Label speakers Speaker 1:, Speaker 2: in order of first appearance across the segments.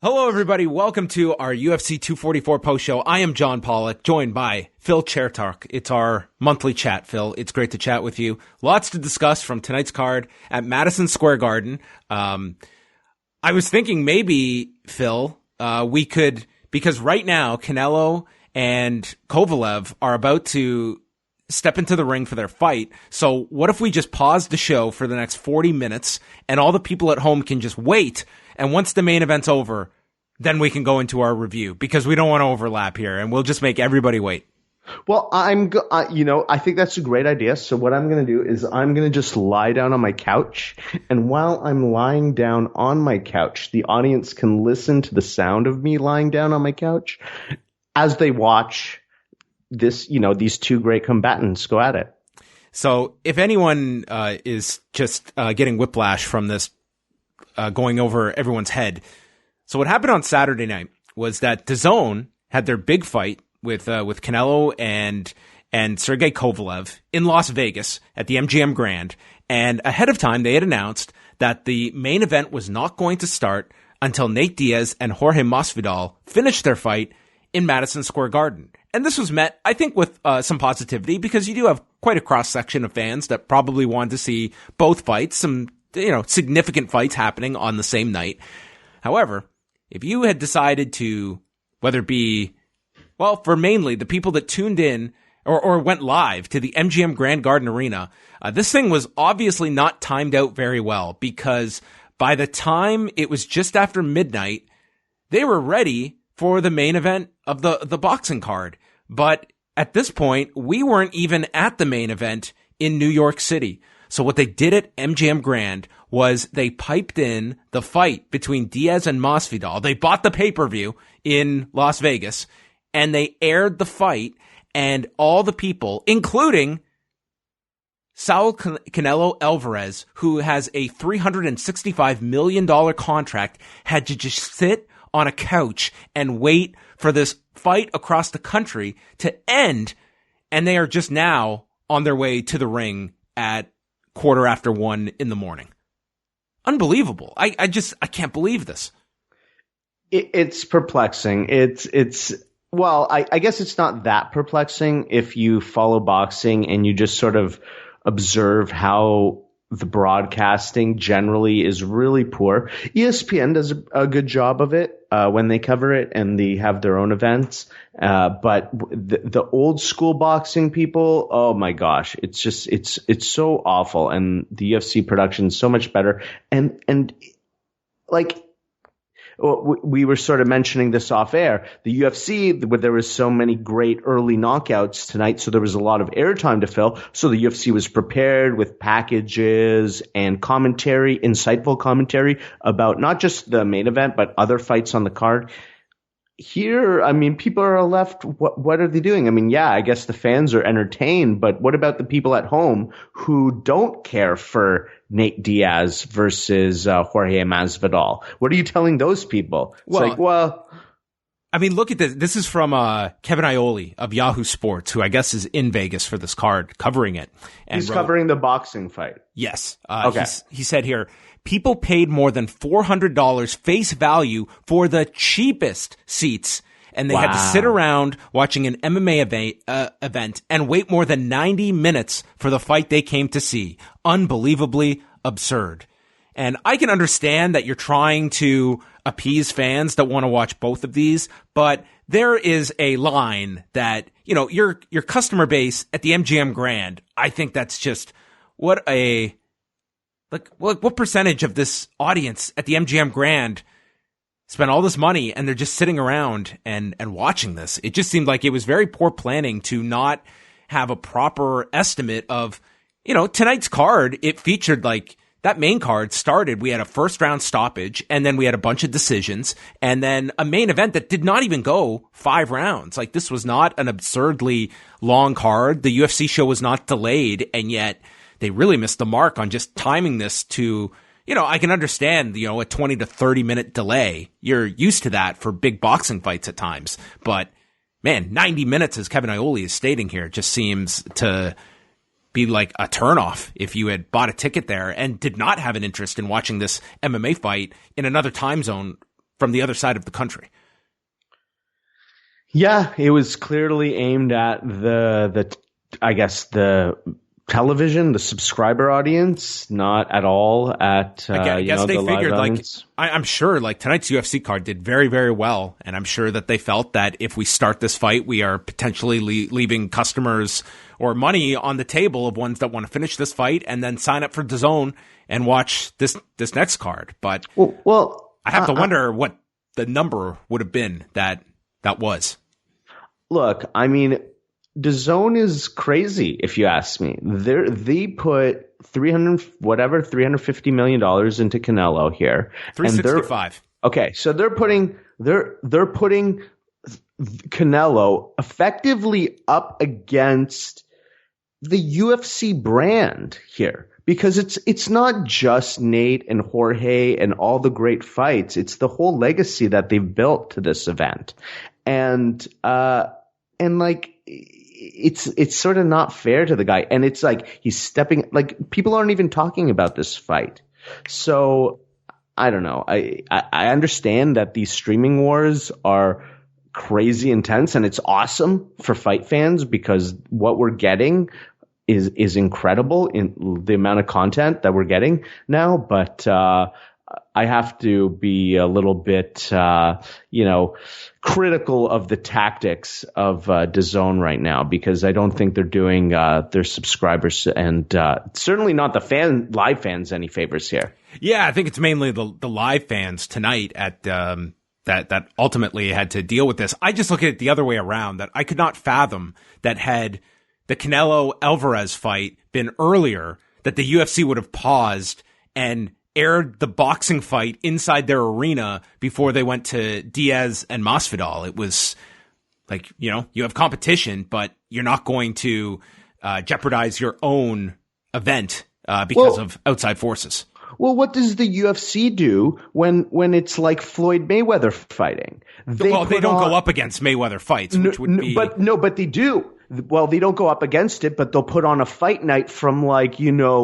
Speaker 1: Hello, everybody. Welcome to our UFC 244 post show. I am John Pollock, joined by Phil Chertok. It's our monthly chat, Phil. It's great to chat with you. Lots to discuss from tonight's card at Madison Square Garden. I was thinking maybe, Phil, we could, because right now Canelo and Kovalev are about to step into the ring for their fight. So what if we just pause the show for the next 40 minutes and all the people at home can just wait, and once the main event's over, then we can go into our review, because we don't want to overlap here and we'll just make everybody wait.
Speaker 2: Well, I think that's a great idea. So what I'm going to do is I'm going to just lie down on my couch. And while I'm lying down on my couch, the audience can listen to the sound of me lying down on my couch as they watch this, these two great combatants go at it.
Speaker 1: So if anyone is just getting whiplash from this going over everyone's head, so what happened on Saturday night was that DAZN had their big fight with Canelo and Sergey Kovalev in Las Vegas at the MGM Grand. And ahead of time, they had announced that the main event was not going to start until Nate Diaz and Jorge Masvidal finished their fight in Madison Square Garden. And this was met, I think, with some positivity, because you do have quite a cross-section of fans that probably wanted to see both fights, some, significant fights happening on the same night. However, if you had decided to, whether it be, well, for mainly the people that tuned in or went live to the MGM Grand Garden Arena, this thing was obviously not timed out very well, because by the time it was just after midnight, they were ready for the main event of the boxing card. But at this point, we weren't even at the main event in New York City. So what they did at MGM Grand was they piped in the fight between Diaz and Masvidal. They bought the pay-per-view in Las Vegas, and they aired the fight, and all the people, including Saul Canelo Alvarez, who has a $365 million contract, had to just sit on a couch and wait for this fight across the country to end, and they are just now on their way to the ring at 1:15 in the morning. Unbelievable. I can't believe this.
Speaker 2: It's perplexing. Well, I guess it's not that perplexing if you follow boxing and you just sort of observe how the broadcasting generally is really poor. ESPN does a good job of it when they cover it and they have their own events. But the old school boxing people, oh my gosh, it's so awful. And the UFC production is so much better. And like, we were sort of mentioning this off air. The UFC, where there was so many great early knockouts tonight, so there was a lot of airtime to fill. So the UFC was prepared with packages and commentary, insightful commentary about not just the main event, but other fights on the card. Here, I mean, people are left, what are they doing? I mean, yeah, I guess the fans are entertained, but what about the people at home who don't care for Nate Diaz versus Jorge Masvidal? What are you telling those people? It's
Speaker 1: I mean, look at this. This is from Kevin Iole of Yahoo Sports, who I guess is in Vegas for this card, covering it. And
Speaker 2: he's covering the boxing fight.
Speaker 1: Yes.
Speaker 2: Okay.
Speaker 1: He said here, people paid more than $400 face value for the cheapest seats, and they had to sit around watching an MMA event and wait more than 90 minutes for the fight they came to see. Unbelievably absurd. And I can understand that you're trying to appease fans that want to watch both of these, but there is a line that, your customer base at the MGM Grand, I think that's just what percentage of this audience at the MGM Grand spent all this money and they're just sitting around and watching this? It just seemed like it was very poor planning to not have a proper estimate of, tonight's card. It featured that main card started, we had a first round stoppage, and then we had a bunch of decisions, and then a main event that did not even go 5 rounds. This was not an absurdly long card. The UFC show was not delayed, and yet they really missed the mark on just timing this to, I can understand, a 20 to 30 minute delay. You're used to that for big boxing fights at times, but man, 90 minutes, as Kevin Iole is stating here, just seems to be like a turnoff if you had bought a ticket there and did not have an interest in watching this MMA fight in another time zone from the other side of the country.
Speaker 2: Yeah, it was clearly aimed at the television, the subscriber audience, not at all at
Speaker 1: I guess they
Speaker 2: the
Speaker 1: figured,
Speaker 2: live
Speaker 1: like,
Speaker 2: audience.
Speaker 1: I'm sure, like, tonight's UFC card did very, very well, and I'm sure that they felt that if we start this fight, we are potentially leaving customers or money on the table of ones that want to finish this fight and then sign up for DAZN and watch this next card. But I have to wonder what the number would have been that was.
Speaker 2: Look, I mean, DAZN is crazy, if you ask me. They put $350 million into Canelo here.
Speaker 1: 365.
Speaker 2: Okay, so they're putting Canelo effectively up against the UFC brand here. Because it's not just Nate and Jorge and all the great fights. It's the whole legacy that they've built to this event. And like, it's sort of not fair to the guy. And it's like he's stepping, like, people aren't even talking about this fight. So I don't know. I understand that these streaming wars are crazy intense, and it's awesome for fight fans because what we're getting is incredible in the amount of content that we're getting now. But I have to be a little bit, critical of the tactics of DAZN right now, because I don't think they're doing their subscribers and certainly not the live fans any favors here.
Speaker 1: Yeah, I think it's mainly the live fans tonight at that ultimately had to deal with this. I just look at it the other way around, that I could not fathom that had the Canelo Alvarez fight been earlier, that the UFC would have paused and aired the boxing fight inside their arena before they went to Diaz and Masvidal. It was like, you have competition, but you're not going to jeopardize your own event because of outside forces.
Speaker 2: Well, what does the UFC do when it's like Floyd Mayweather fighting?
Speaker 1: They don't go up against Mayweather fights, which would be...
Speaker 2: But they do. Well, they don't go up against it, but they'll put on a fight night from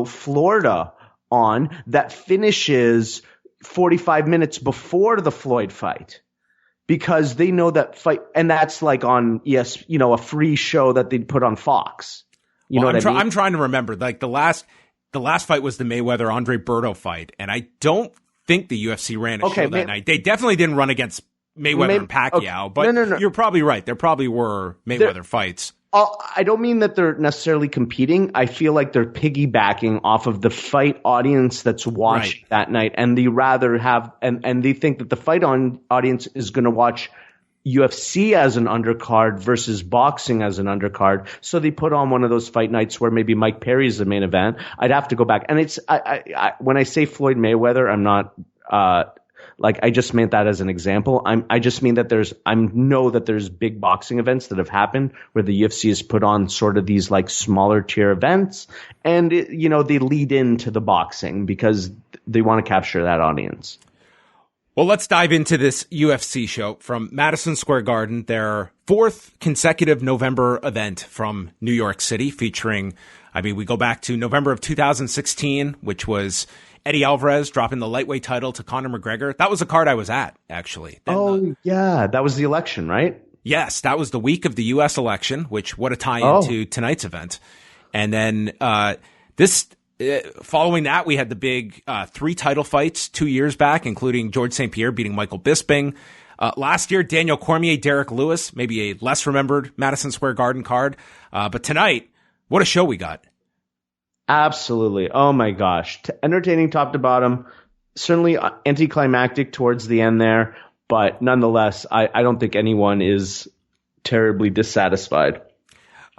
Speaker 2: Florida on that finishes 45 minutes before the Floyd fight, because they know that fight, and that's like on a free show that they'd put on Fox. I'm trying
Speaker 1: to remember, like the last fight was the Mayweather Andre Berto fight, and I don't think the UFC ran a show that night. They definitely didn't run against Mayweather and Pacquiao, but no. You're probably right. There probably were Mayweather fights.
Speaker 2: I don't mean that they're necessarily competing. I feel like they're piggybacking off of the fight audience that's watching that night, and they rather have and they think that the fight audience is going to watch UFC as an undercard versus boxing as an undercard. So they put on one of those fight nights where maybe Mike Perry's the main event. I'd have to go back, and it's I when I say Floyd Mayweather, I'm not I just meant that as an example. I just mean that I know that there's big boxing events that have happened where the UFC has put on sort of these like smaller tier events, and they lead into the boxing because they want to capture that audience.
Speaker 1: Well, let's dive into this UFC show from Madison Square Garden, their fourth consecutive November event from New York City, featuring, we go back to November of 2016, which was Eddie Alvarez dropping the lightweight title to Conor McGregor. That was a card I was at, actually. Then,
Speaker 2: that was the election, right?
Speaker 1: Yes, that was the week of the U.S. election, which what a tie into tonight's event. And then following that, we had the big 3 title fights 2 years back, including George St. Pierre beating Michael Bisping. Last year, Daniel Cormier, Derrick Lewis, maybe a less remembered Madison Square Garden card. But tonight, what a show we got.
Speaker 2: Absolutely. Oh my gosh. Entertaining top to bottom. Certainly anticlimactic towards the end there, but nonetheless, I don't think anyone is terribly dissatisfied.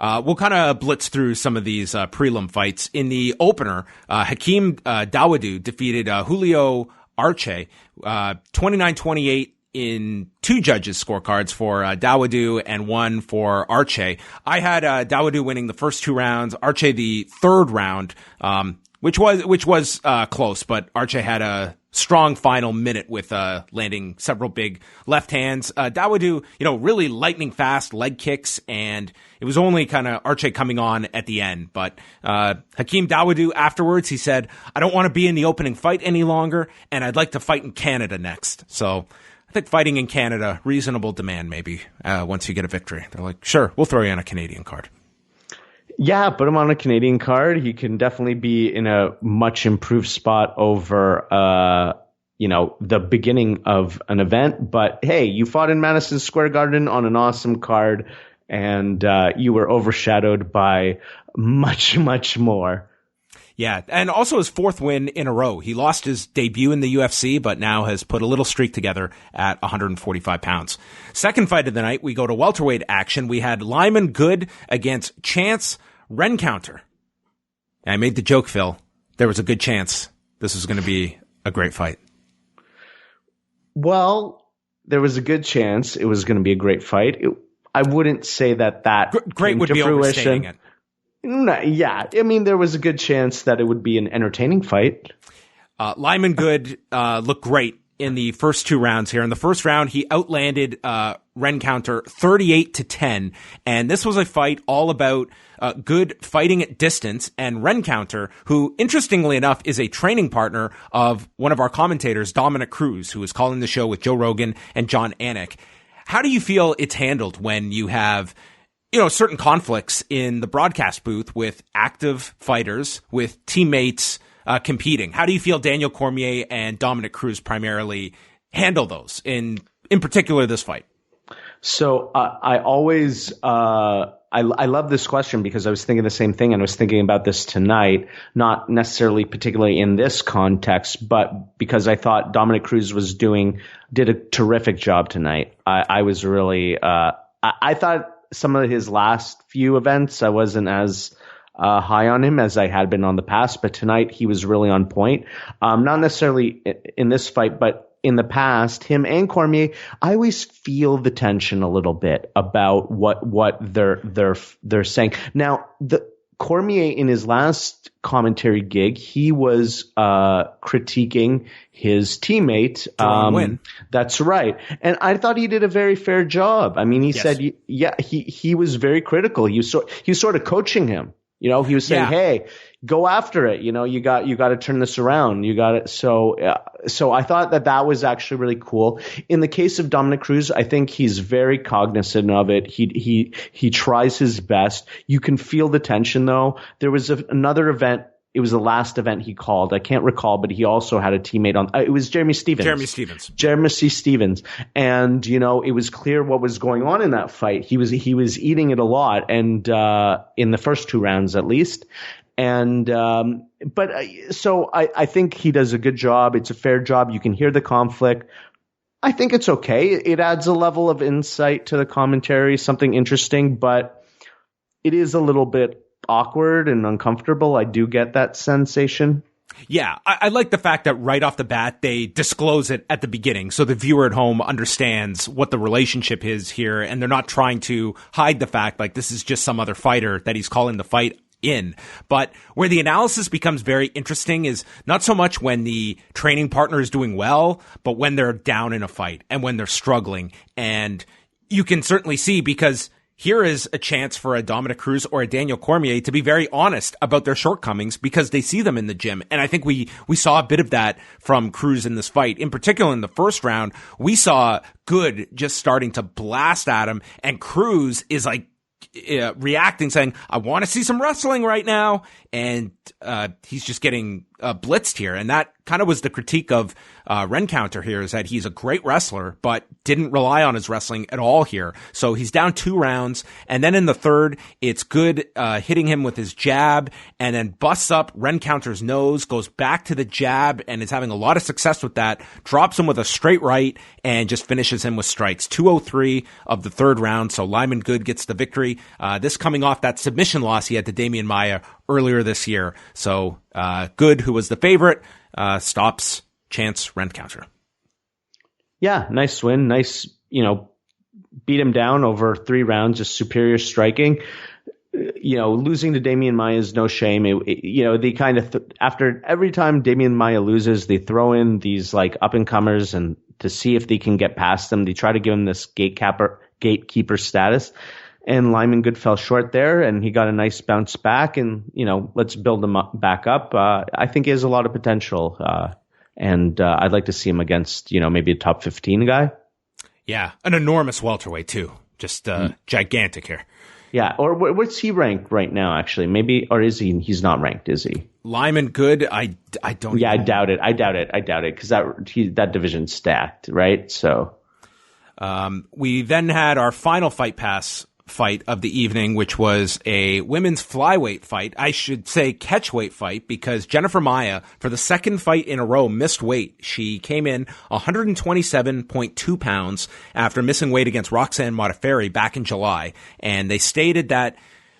Speaker 1: We'll kind of blitz through some of these prelim fights. In the opener, Hakeem Dawodu defeated Julio Arce 29-28 in 2 judges' scorecards for Dawodu and 1 for Arce. I had Dawodu winning the first 2 rounds, Arce the 3rd round, which was close, but Arce had a strong final minute with landing several big left hands. Dawodu, really lightning fast leg kicks, and it was only kind of Arce coming on at the end. But Hakeem Dawodu afterwards, he said, "I don't want to be in the opening fight any longer, and I'd like to fight in Canada next." So I think fighting in Canada, reasonable demand maybe, once you get a victory. They're like, sure, we'll throw you on a Canadian card.
Speaker 2: Yeah, put him on a Canadian card. He can definitely be in a much improved spot over, the beginning of an event. But hey, you fought in Madison Square Garden on an awesome card, and you were overshadowed by much, much more.
Speaker 1: Yeah, and also his fourth win in a row. He lost his debut in the UFC, but now has put a little streak together at 145 pounds. Second fight of the night, we go to welterweight action. We had Lyman Good against Chance Rencounter. I made the joke, Phil. There was a good chance this was going to be a great fight.
Speaker 2: Well, there was a good chance it was going to be a great fight. I wouldn't say that
Speaker 1: great would be overstating it.
Speaker 2: No, yeah, I mean, there was a good chance that it would be an entertaining fight.
Speaker 1: Lyman Good looked great in the first two rounds here. In the first round, he outlanded Rencounter 38-10, and this was a fight all about Good fighting at distance, and Rencounter, who, interestingly enough, is a training partner of one of our commentators, Dominic Cruz, who is calling the show with Joe Rogan and John Anik. How do you feel it's handled when you have certain conflicts in the broadcast booth with active fighters, with teammates competing? How do you feel Daniel Cormier and Dominic Cruz primarily handle those, in particular this fight?
Speaker 2: So I always I love this question because I was thinking the same thing, and I was thinking about this tonight, not necessarily particularly in this context, but because I thought Dominic Cruz did a terrific job tonight. I was really I thought some of his last few events, I wasn't as high on him as I had been on the past, but tonight he was really on point. Not necessarily in this fight, but in the past, him and Cormier, I always feel the tension a little bit about what they're saying. Now, the Cormier in his last commentary gig, he was critiquing his teammate.
Speaker 1: Win.
Speaker 2: That's right. And I thought he did a very fair job. I mean, he said, he was very critical. He was sort of coaching him. He was saying, hey, go after it. You got to turn this around. You got it. So I thought that was actually really cool. In the case of Dominic Cruz, I think he's very cognizant of it. He tries his best. You can feel the tension though. There was another event. It was the last event he called. I can't recall, but he also had a teammate on. It was Jeremy Stevens. Jeremy C. Stevens. And, it was clear what was going on in that fight. He was eating it a lot, and in the first two rounds at least. And so I think he does a good job. It's a fair job. You can hear the conflict. I think it's okay. It adds a level of insight to the commentary, something interesting, but it is a little bit awkward and uncomfortable. I do get that sensation.
Speaker 1: Yeah, I like the fact that right off the bat, they disclose it at the beginning so the viewer at home understands what the relationship is here, and they're not trying to hide the fact like this is just some other fighter that he's calling the fight in. But where the analysis becomes very interesting is not so much when the training partner is doing well, but when they're down in a fight and when they're struggling. And you can certainly see, because here is a chance for a Dominic Cruz or a Daniel Cormier to be very honest about their shortcomings because they see them in the gym. And I think we saw a bit of that from Cruz in this fight. In particular, in the first round, we saw Good just starting to blast at him, and Cruz is like reacting, saying, I want to see some wrestling right now. And he's just getting blitzed here. And that kind of was the critique of Rencounter here, is that he's a great wrestler, but didn't rely on his wrestling at all here. So he's down 2 rounds. And then in the third, it's Good hitting him with his jab, and then busts up Rencounter's nose, goes back to the jab, and is having a lot of success with that, drops him with a straight right, and just finishes him with strikes. 2:03 of the third round. So Lyman Good gets the victory. This coming off that submission loss he had to Damian Maia earlier this year. So Good, who was the favorite, stops Chance Rencounter.
Speaker 2: Yeah, nice win. Nice, beat him down over 3 rounds, just superior striking. Losing to Damian Maia is no shame. They kind of after every time Damian Maia loses, they throw in these like up and comers, and to see if they can get past them, they try to give him this gatekeeper status. And Lyman Good fell short there, and he got a nice bounce back. And let's build him back up. I think he has a lot of potential, and I'd like to see him against maybe a top 15 guy.
Speaker 1: Yeah, an enormous welterweight too. Just gigantic here.
Speaker 2: Yeah, or what's he ranked right now, actually? Maybe, or is he? He's not ranked, is he?
Speaker 1: Lyman good? I don't.
Speaker 2: Yeah, I doubt it, because that division's stacked, right? So,
Speaker 1: we then had our final Fight Pass fight of the evening, which was a women's flyweight fight. I should say catchweight fight, because Jennifer Maia, for the second fight in a row, missed weight. She came in 127.2 pounds after missing weight against Roxanne Modafferi back in July. And they stated that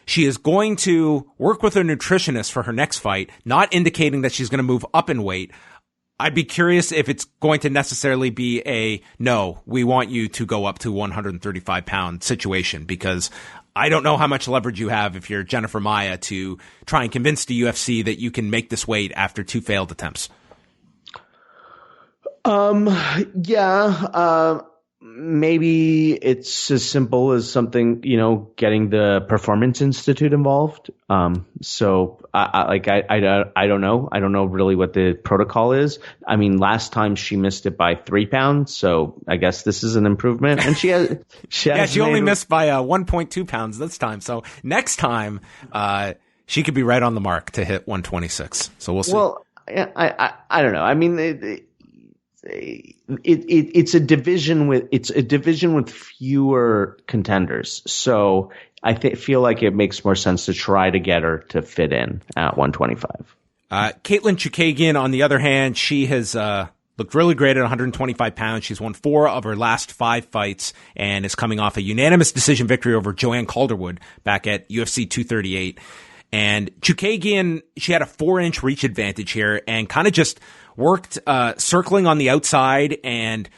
Speaker 1: she is going to work with her nutritionist for her next fight, not indicating that she's going to move up in weight. I'd be curious if it's going to necessarily be no, we want you to go up to 135 pound situation, because I don't know how much leverage you have if you're Jennifer Maia to try and convince the UFC that you can make this weight after 2 failed attempts.
Speaker 2: Maybe it's as simple as something, getting the Performance Institute involved. So I don't know. I don't know really what the protocol is. I mean, last time she missed it by 3 pounds. So I guess this is an improvement. And she only
Speaker 1: missed by 1.2 pounds this time. So next time, she could be right on the mark to hit 126. So we'll see.
Speaker 2: Well, I don't know. I mean, it's a division with fewer contenders. So I feel like it makes more sense to try to get her to fit in at 125.
Speaker 1: Katlyn Chookagian, on the other hand, she has looked really great at 125 pounds. She's won 4 of her last 5 fights and is coming off a unanimous decision victory over Joanne Calderwood back at UFC 238. And Chookagian, she had a 4-inch reach advantage here and kind of just worked circling on the outside and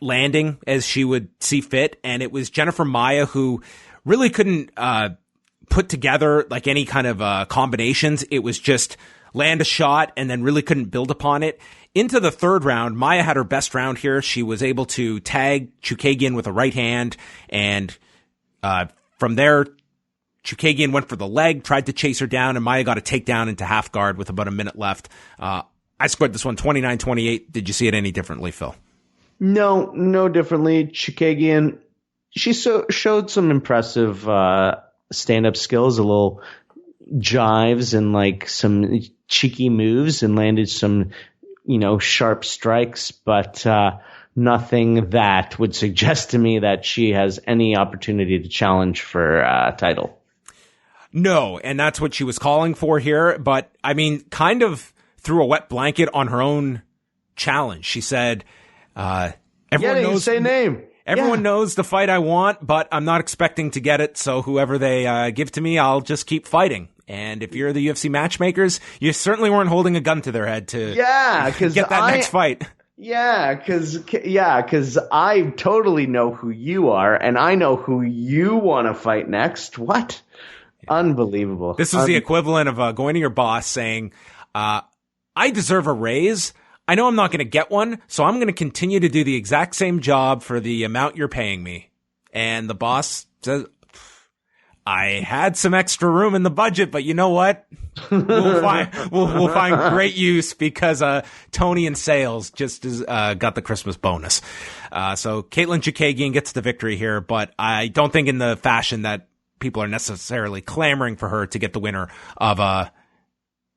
Speaker 1: landing as she would see fit. And it was Jennifer Maia who really couldn't put together like any kind of combinations. It was just land a shot and then really couldn't build upon it. Into the third round, Maia had her best round here. She was able to tag Chookagian with a right hand. And from there, Chookagian went for the leg, tried to chase her down, and Maia got a takedown into half guard with about a minute left. I scored this one 29-28. Did you see it any differently, Phil?
Speaker 2: No differently. Chookagian, she showed some impressive stand-up skills, a little jives and like some cheeky moves, and landed some, sharp strikes, but nothing that would suggest to me that she has any opportunity to challenge for title.
Speaker 1: No, and that's what she was calling for here. But, I mean, kind of threw a wet blanket on her own challenge. She said, everyone knows,
Speaker 2: say name.
Speaker 1: Everyone knows the fight I want, but I'm not expecting to get it. So whoever they give to me, I'll just keep fighting. And if you're the UFC matchmakers, you certainly weren't holding a gun to their head to get that next fight.
Speaker 2: Yeah, because I totally know who you are, and I know who you want to fight next. What? Yeah. Unbelievable.
Speaker 1: This was the equivalent of going to your boss saying, I deserve a raise. I know I'm not going to get one, so I'm going to continue to do the exact same job for the amount you're paying me. And the boss says, I had some extra room in the budget, but you know what? We'll find great use because Tony in sales just got the Christmas bonus. So Katlyn Chookagian gets the victory here, but I don't think in the fashion that people are necessarily clamoring for her to get the winner of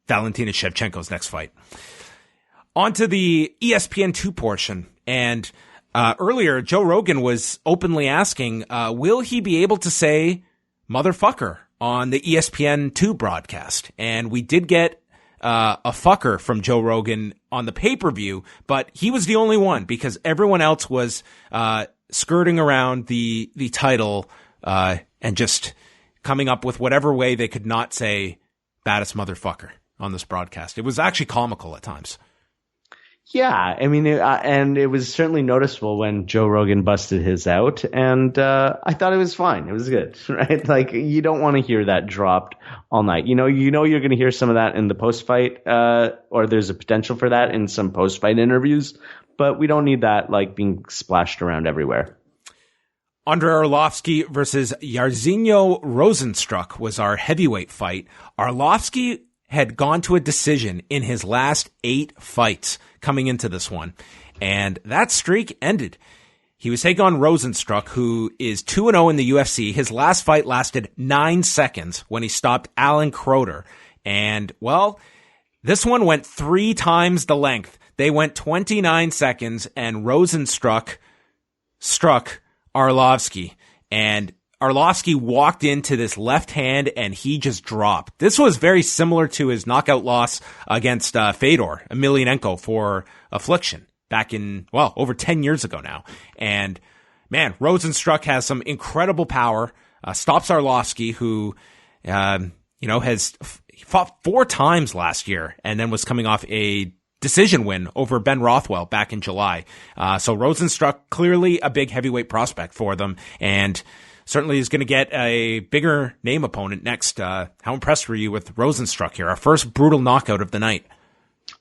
Speaker 1: Valentina Shevchenko's next fight. On to the ESPN2 portion. And earlier, Joe Rogan was openly asking, will he be able to say motherfucker on the ESPN2 broadcast? And we did get a fucker from Joe Rogan on the pay-per-view, but he was the only one because everyone else was skirting around the title and just coming up with whatever way they could not say baddest motherfucker on this broadcast. It was actually comical at times.
Speaker 2: Yeah, I mean, and it was certainly noticeable when Joe Rogan busted his out, and I thought it was fine. It was good, right? Like, you don't want to hear that dropped all night. You know you're going to hear some of that in the post-fight, or there's a potential for that in some post-fight interviews, but we don't need that, like, being splashed around everywhere.
Speaker 1: Andrei Arlovski versus Jairzinho Rozenstruik was our heavyweight fight. Arlovski had gone to a decision in his last 8 fights coming into this one. And that streak ended. He was taking on Rozenstruik, who is 2-0 in the UFC. His last fight lasted 9 seconds when he stopped Alan Croter. And, well, this one went 3 times the length. They went 29 seconds, and Rozenstruik struck Arlovski. And Arlovski walked into this left hand, and he just dropped. This was very similar to his knockout loss against Fedor Emelianenko for Affliction. Back in, well, over 10 years ago now. And man, Rozenstruik has some incredible power, stops Arlovski, who, has fought 4 times last year and then was coming off a decision win over Ben Rothwell back in July. So Rozenstruik, clearly a big heavyweight prospect for them, and certainly is going to get a bigger name opponent next. How impressed were you with Rozenstruik here? Our first brutal knockout of the night.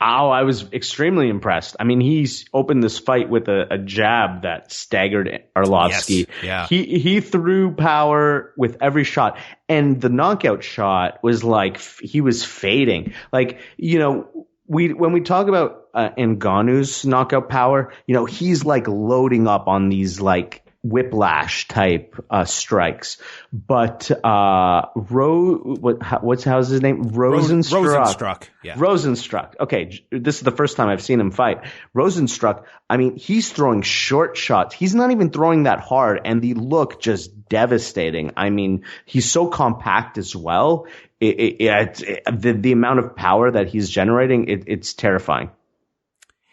Speaker 2: Oh, I was extremely impressed. I mean, he's opened this fight with a jab that staggered Arlovski.
Speaker 1: Yes, yeah.
Speaker 2: He threw power with every shot, and the knockout shot was like he was fading. Like, when we talk about Ngannou's knockout power, he's like loading up on these like whiplash type strikes, but how's his name?
Speaker 1: Rozenstruik. Yeah.
Speaker 2: Rozenstruik. Okay, this is the first time I've seen him fight. Rozenstruik, I mean, he's throwing short shots. He's not even throwing that hard, and they look just devastating. I mean, he's so compact as well. The amount of power that he's generating, it's terrifying.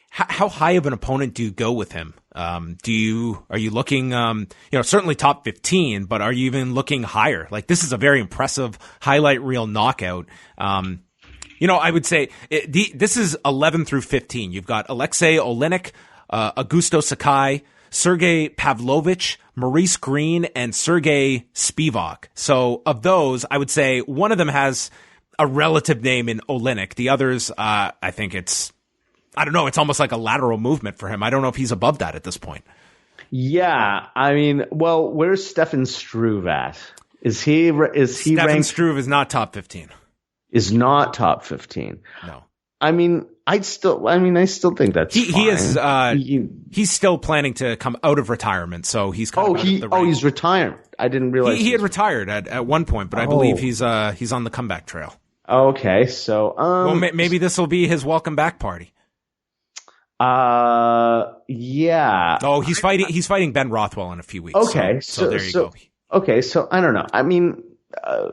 Speaker 1: How high of an opponent do you go with him? Are you looking, certainly top 15, but are you even looking higher? Like, this is a very impressive highlight reel knockout. I would say this is 11 through 15. You've got Alexei Oleinik, Augusto Sakai, Sergey Pavlovich, Maurice Green, and Sergey Spivak. So of those, I would say one of them has a relative name in Oleinik. The others, I think it's almost like a lateral movement for him. I don't know if he's above that at this point.
Speaker 2: Yeah, I mean, well, where's Stefan Struve at? Stefan
Speaker 1: ranked? Struve is not top 15.
Speaker 2: Is not top 15.
Speaker 1: No.
Speaker 2: I mean, I still think that's fine.
Speaker 1: He's still planning to come out of retirement, so he's kind of out of the race.
Speaker 2: He's retired. I didn't realize
Speaker 1: he had retired at one point, but I believe he's on the comeback trail.
Speaker 2: Okay, so
Speaker 1: maybe this will be his welcome back party.
Speaker 2: Yeah.
Speaker 1: Oh, he's fighting Ben Rothwell in a few weeks.
Speaker 2: Okay,
Speaker 1: so there you go.
Speaker 2: Okay, so I don't know. I mean, I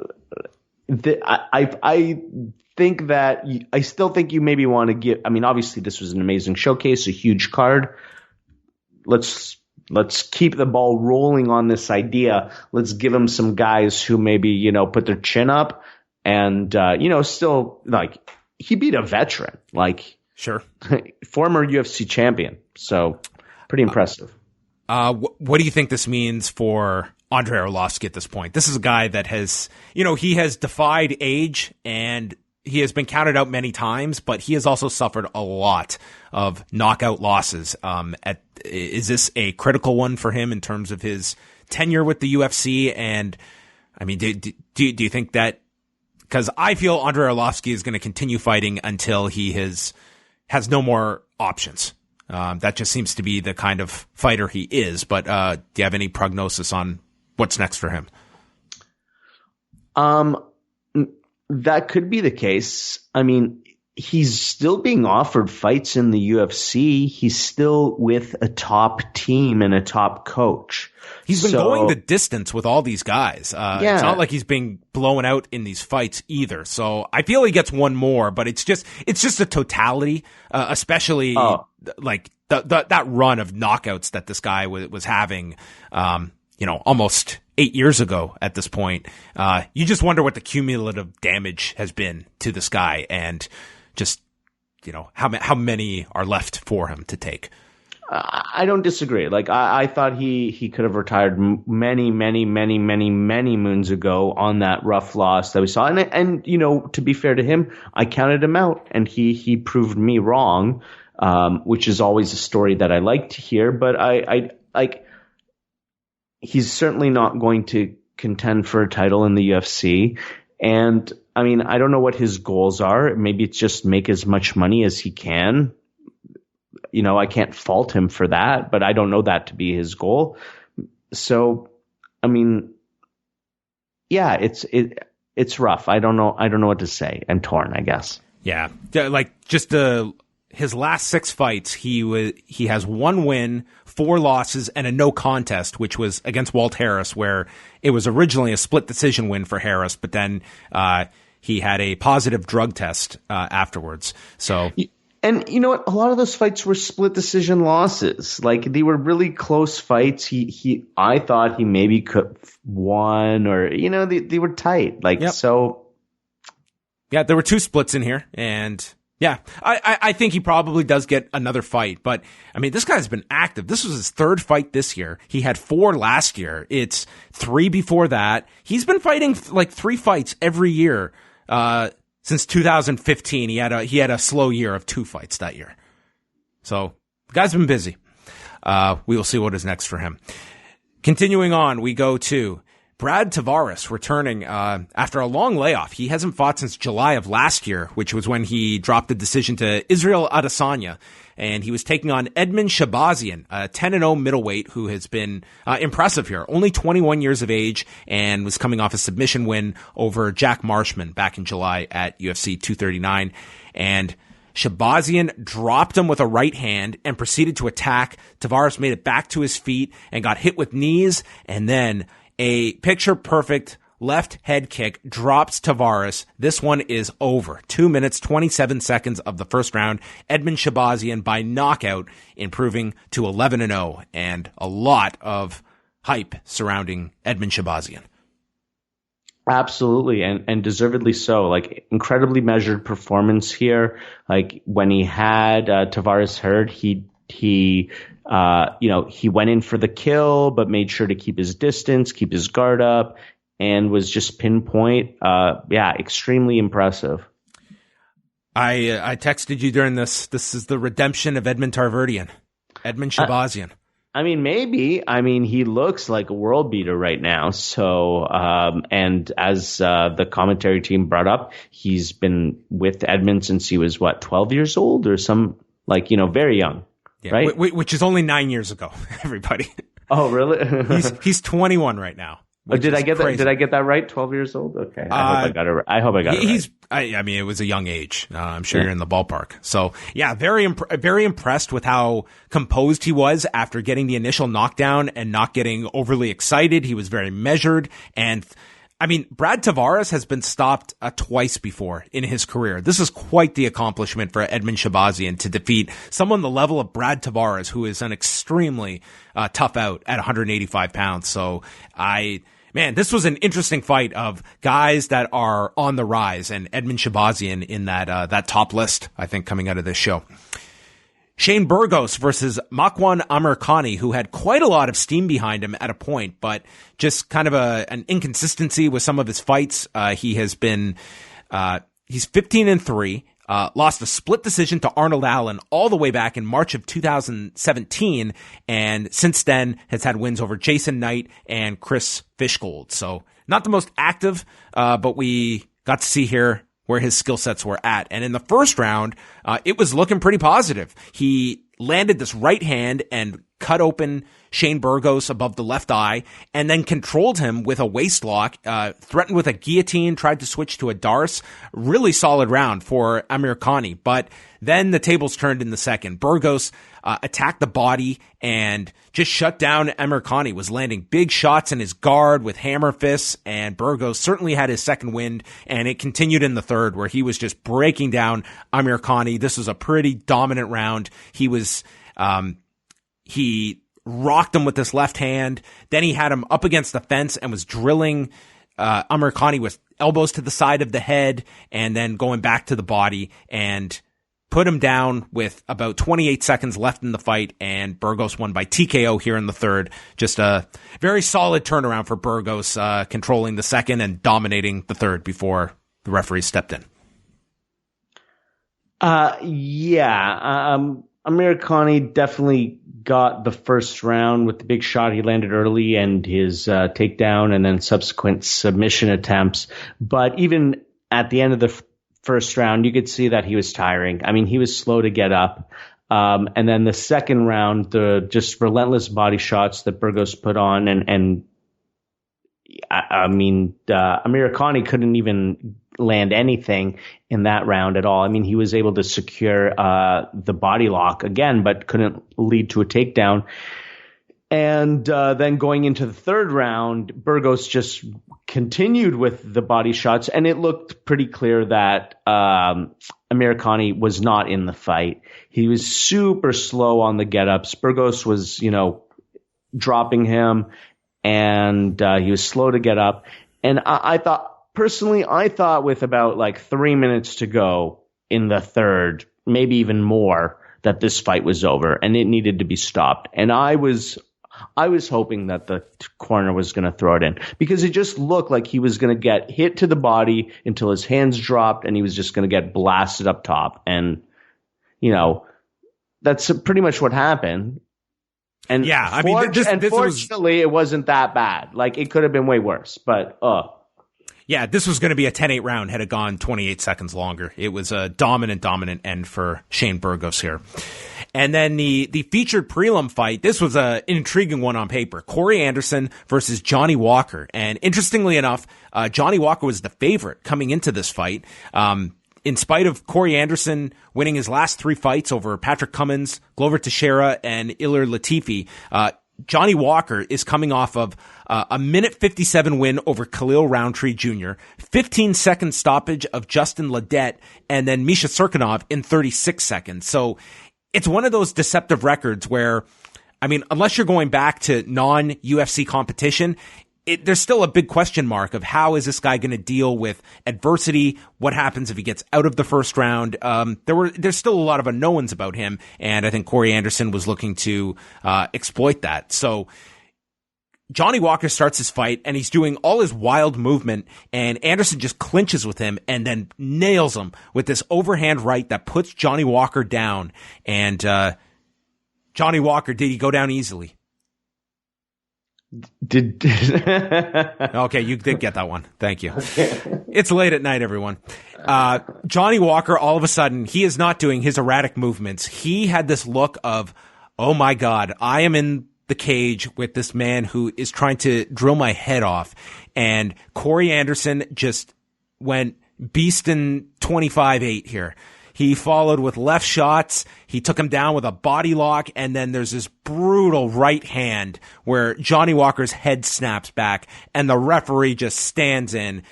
Speaker 2: think that I still think you maybe want to give. I mean, obviously this was an amazing showcase, a huge card. Let's keep the ball rolling on this idea. Let's give him some guys who maybe put their chin up and still like he beat a veteran like.
Speaker 1: Sure.
Speaker 2: Former UFC champion. So pretty impressive.
Speaker 1: What do you think this means for Andrei Arlovski at this point? This is a guy that has, he has defied age and he has been counted out many times, but he has also suffered a lot of knockout losses. Is this a critical one for him in terms of his tenure with the UFC? And I mean, do you think that, because I feel Andrei Arlovski is going to continue fighting until he has no more options. That just seems to be the kind of fighter he is. But do you have any prognosis on what's next for him?
Speaker 2: That could be the case. I mean, he's still being offered fights in the UFC. He's still with a top team and a top coach.
Speaker 1: He's been going the distance with all these guys.
Speaker 2: Yeah.
Speaker 1: It's not like he's being blown out in these fights either. So I feel he gets one more, but it's just a totality, especially like that run of knockouts that this guy was having, almost 8 years ago at this point. You just wonder what the cumulative damage has been to this guy and just, how many are left for him to take.
Speaker 2: I don't disagree. Like I thought he could have retired many moons ago on that rough loss that we saw. And to be fair to him, I counted him out and he proved me wrong, which is always a story that I like to hear. But I like he's certainly not going to contend for a title in the UFC. And I mean, I don't know what his goals are. Maybe it's just make as much money as he can. I can't fault him for that, but I don't know that to be his goal. So, I mean, yeah, it's rough. I don't know what to say. I'm torn, I guess.
Speaker 1: Yeah. Like just his last 6 fights, he has 1 win, 4 losses, and a no contest, which was against Walt Harris, where it was originally a split decision win for Harris, but then he had a positive drug test afterwards. So,
Speaker 2: and you know what? A lot of those fights were split decision losses. Like they were really close fights. I thought he maybe could have won, or they were tight. Like
Speaker 1: yep.
Speaker 2: So.
Speaker 1: Yeah, there were 2 splits in here, and. Yeah, I think he probably does get another fight, but I mean, this guy's been active. This was his 3rd fight this year. He had 4 last year. It's 3 before that. He's been fighting like 3 fights every year, since 2015. He had a slow year of 2 fights that year. So the guy's been busy. We will see what is next for him. Continuing on, we go to Brad Tavares returning after a long layoff. He hasn't fought since July of last year, which was when he dropped the decision to Israel Adesanya, and he was taking on Edmen Shahbazyan, a 10-0 middleweight who has been impressive here. Only 21 years of age and was coming off a submission win over Jack Marshman back in July at UFC 239. And Shahbazyan dropped him with a right hand and proceeded to attack. Tavares made it back to his feet and got hit with knees, and then a picture-perfect left head kick drops Tavares. This one is over. 2 minutes, 27 seconds of the first round. Edmen Shahbazyan by knockout, improving to 11-0, and a lot of hype surrounding Edmen Shahbazyan.
Speaker 2: Absolutely, and deservedly so. Like, incredibly measured performance here. Like, when he had Tavares hurt, he went in for the kill, but made sure to keep his distance, keep his guard up, and was just pinpoint. Extremely impressive.
Speaker 1: I texted you during this. This is the redemption of Edmen Shahbazyan.
Speaker 2: I mean, maybe. I mean, he looks like a world beater right now. So, and as the commentary team brought up, he's been with Edmen since he was 12 years old or very young.
Speaker 1: Yeah,
Speaker 2: right?
Speaker 1: Which is only 9 years ago, everybody.
Speaker 2: Oh, really?
Speaker 1: he's 21 right now.
Speaker 2: Did I get that? Did I get that right? 12 years old? Okay. I hope I got it right.
Speaker 1: I mean, it was a young age. I'm sure you're in the ballpark. So yeah, very impressed with how composed he was after getting the initial knockdown and not getting overly excited. He was very measured. And I mean, Brad Tavares has been stopped twice before in his career. This is quite the accomplishment for Edmen Shahbazyan to defeat someone the level of Brad Tavares, who is an extremely tough out at 185 pounds. So this was an interesting fight of guys that are on the rise, and Edmen Shahbazyan in that top list, I think, coming out of this show. Shane Burgos versus Makwan Amirkhani, who had quite a lot of steam behind him at a point, but just kind of an inconsistency with some of his fights. He has been, he's 15-3, lost a split decision to Arnold Allen all the way back in March of 2017. And since then has had wins over Jason Knight and Chris Fishgold. So not the most active, but we got to see here where his skill sets were at. And in the first round, it was looking pretty positive. He landed this right hand and cut open Shane Burgos above the left eye, and then controlled him with a waist lock, threatened with a guillotine, tried to switch to a darce. Really solid round for Amirkhani. But then the tables turned in the second. Burgos attacked the body and just shut down Amirkhani, was landing big shots in his guard with hammer fists, and Burgos certainly had his second wind, and it continued in the third where he was just breaking down Amirkhani. This was a pretty dominant round. He was, he rocked him with his left hand. Then he had him up against the fence and was drilling Amirkhani with elbows to the side of the head and then going back to the body, and put him down with about 28 seconds left in the fight, and Burgos won by TKO here in the third. Just a very solid turnaround for Burgos, controlling the second and dominating the third before the referee stepped in.
Speaker 2: Amirkhani definitely got the first round with the big shot he landed early and his takedown and then subsequent submission attempts. But even at the end of the first round, you could see that he was tiring. I mean, he was slow to get up. And then the second round, the just relentless body shots that Burgos put on, and I mean, Amirkhani couldn't even land anything in that round at all. I mean, he was able to secure the body lock again, but couldn't lead to a takedown. And then going into the third round, Burgos just continued with the body shots, and it looked pretty clear that Amirkhani was not in the fight. He was super slow on the get-ups. Burgos was, dropping him, and he was slow to get up. And I thought with about like 3 minutes to go in the third, maybe even more, that this fight was over and it needed to be stopped. And I was hoping that the corner was going to throw it in, because it just looked like he was going to get hit to the body until his hands dropped and he was just going to get blasted up top. And, that's pretty much what happened. And
Speaker 1: yeah, I mean,
Speaker 2: fortunately, it wasn't that bad. Like, it could have been way worse, but,
Speaker 1: yeah, this was going to be a 10-8 round had it gone 28 seconds longer. It was a dominant end for Shane Burgos here. And then the featured prelim fight, this was an intriguing one on paper. Corey Anderson versus Johnny Walker. And interestingly enough, Johnny Walker was the favorite coming into this fight. In spite of Corey Anderson winning his last 3 fights over Patrick Cummins, Glover Teixeira, and Ilir Latifi, Johnny Walker is coming off of a minute 57 win over Khalil Roundtree Jr., 15-second stoppage of Justin Ledette, and then Misha Serkinov in 36 seconds. So it's one of those deceptive records where, I mean, unless you're going back to non-UFC competition, there's still a big question mark of how is this guy going to deal with adversity? What happens if he gets out of the first round? There's still a lot of unknowns about him, and I think Corey Anderson was looking to exploit that. So Johnny Walker starts his fight, and he's doing all his wild movement, and Anderson just clinches with him and then nails him with this overhand right that puts Johnny Walker down. And Johnny Walker, did he go down easily? Okay, you did get that one. Thank you. Okay. It's late at night, everyone. Johnny Walker, all of a sudden, he is not doing his erratic movements. He had this look of, oh my God, I am in the cage with this man who is trying to drill my head off. And Corey Anderson just went beastin' 25-8 here. He followed with left shots. He took him down with a body lock. And then there's this brutal right hand where Johnny Walker's head snaps back and the referee just stands in.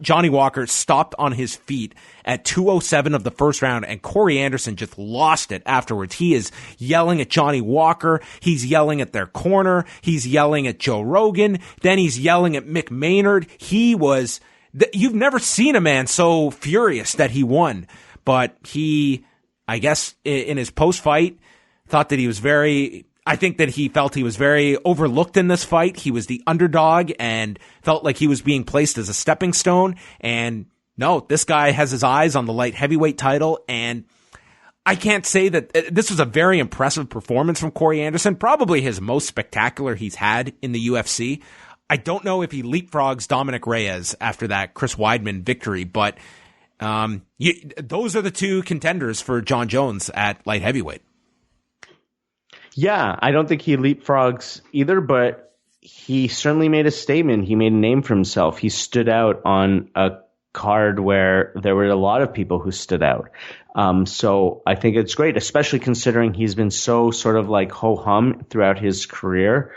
Speaker 1: Johnny Walker stopped on his feet at 2:07 of the first round, and Corey Anderson just lost it afterwards. He is yelling at Johnny Walker. He's yelling at their corner. He's yelling at Joe Rogan. Then he's yelling at Mick Maynard. You've never seen a man so furious that he won. But he, I guess, in his post-fight, thought that I think that he felt he was very overlooked in this fight. He was the underdog and felt like he was being placed as a stepping stone. And no, this guy has his eyes on the light heavyweight title. And I can't say that this was a very impressive performance from Corey Anderson, probably his most spectacular he's had in the UFC. I don't know if he leapfrogs Dominic Reyes after that Chris Weidman victory, but those are the two contenders for John Jones at light heavyweight. Yeah,
Speaker 2: I don't think he leapfrogs either, but he certainly made a statement. He made a name for himself. He stood out on a card where there were a lot of people who stood out. So I think it's great, especially considering he's been so sort of like ho-hum throughout his career.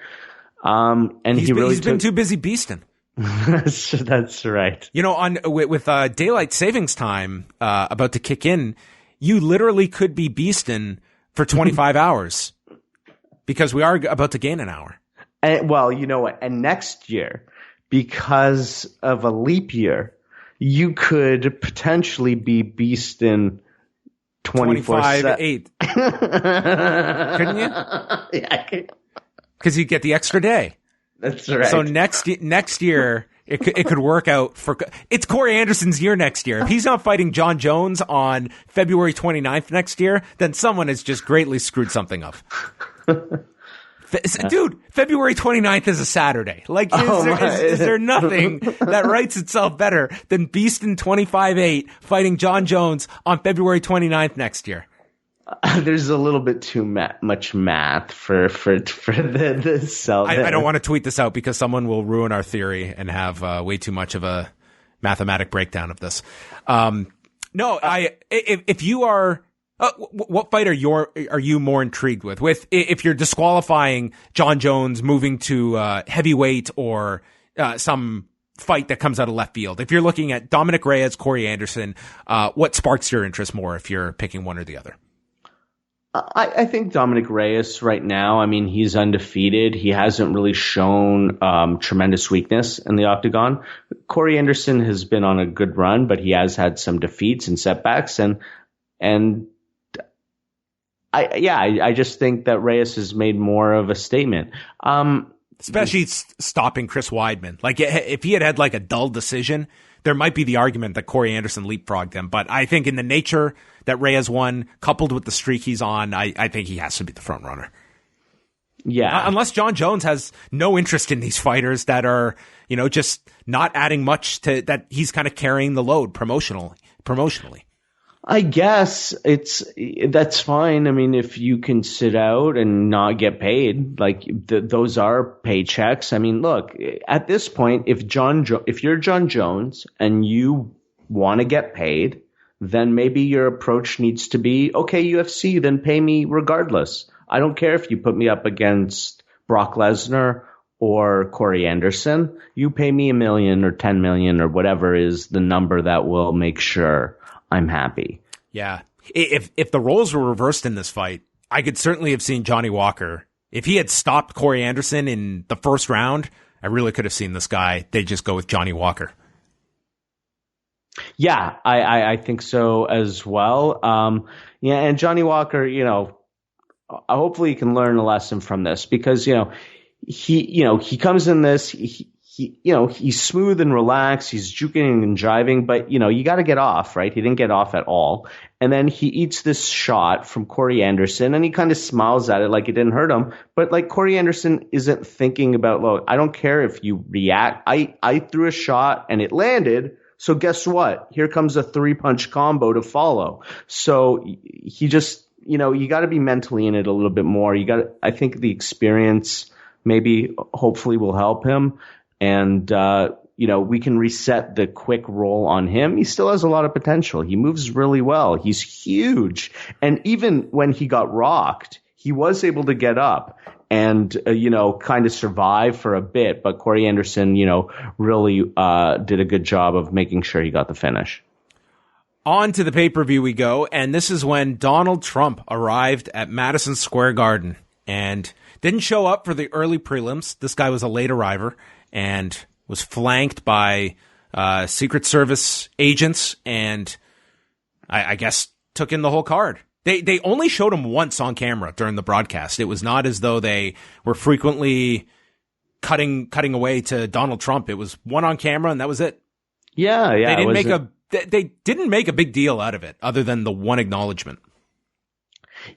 Speaker 2: And he's been too busy beasting. That's right.
Speaker 1: With daylight savings time about to kick in, you literally could be beasting for 25 hours because we are about to gain an hour.
Speaker 2: And, well, you know what? And next year, because of a leap year, you could potentially be beasting
Speaker 1: 25/8. Couldn't you?
Speaker 2: Yeah, I could.
Speaker 1: Because you get the extra day.
Speaker 2: That's right.
Speaker 1: So next year, it could work out it's Corey Anderson's year next year. If he's not fighting John Jones on February 29th next year, then someone has just greatly screwed something up. Dude, February 29th is a Saturday. Like, is there nothing that writes itself better than beasting 25-8 fighting John Jones on February 29th next year?
Speaker 2: There's a little bit too much math for the sell.
Speaker 1: I don't want to tweet this out because someone will ruin our theory and have way too much of a mathematic breakdown of this. If you are, what fight are you more intrigued with? If you're disqualifying John Jones moving to heavyweight or some fight that comes out of left field. If you're looking at Dominic Reyes, Corey Anderson, what sparks your interest more if you're picking one or the other?
Speaker 2: I think Dominic Reyes right now, I mean, he's undefeated. He hasn't really shown tremendous weakness in the octagon. Corey Anderson has been on a good run, but he has had some defeats and setbacks. And I just think that Reyes has made more of a statement.
Speaker 1: Especially stopping Chris Weidman. Like, if he had like a dull decision, there might be the argument that Corey Anderson leapfrogged him. But I think in the nature that Reyes won, coupled with the streak he's on, I think he has to be the front runner.
Speaker 2: Yeah.
Speaker 1: Unless John Jones has no interest in these fighters that are, just not adding much to that. He's kind of carrying the load promotionally. I
Speaker 2: guess that's fine. I mean, if you can sit out and not get paid, like those are paychecks. I mean, look, at this point, if you're John Jones and you want to get paid, then maybe your approach needs to be, okay, UFC, then pay me regardless. I don't care if you put me up against Brock Lesnar or Corey Anderson. You pay me $1 million or 10 million or whatever is the number that will make sure I'm happy.
Speaker 1: Yeah. If the roles were reversed in this fight, I could certainly have seen Johnny Walker. If he had stopped Corey Anderson in the first round, I really could have seen this guy. They just go with Johnny Walker.
Speaker 2: Yeah, I think so as well. And Johnny Walker, hopefully he can learn a lesson from this because, he comes in this, he's smooth and relaxed. He's juking and jiving, but you got to get off, right? He didn't get off at all. And then he eats this shot from Corey Anderson and he kind of smiles at it like it didn't hurt him. But like Corey Anderson isn't thinking about, look, I don't care if you react. I threw a shot and it landed. So guess what? Here comes a 3-punch combo to follow. So he just, you got to be mentally in it a little bit more. I think the experience maybe hopefully will help him. And, we can reset the quick roll on him. He still has a lot of potential. He moves really well. He's huge. And even when he got rocked, he was able to get up and, kind of survive for a bit. But Corey Anderson, really did a good job of making sure he got the finish.
Speaker 1: On to the pay-per-view we go. And this is when Donald Trump arrived at Madison Square Garden and didn't show up for the early prelims. This guy was a late arriver and was flanked by Secret Service agents and I guess took in the whole card. They only showed him once on camera during the broadcast. It was not as though they were frequently cutting away to Donald Trump. It was one on camera and that was it.
Speaker 2: Yeah.
Speaker 1: They didn't make a big deal out of it other than the one acknowledgement.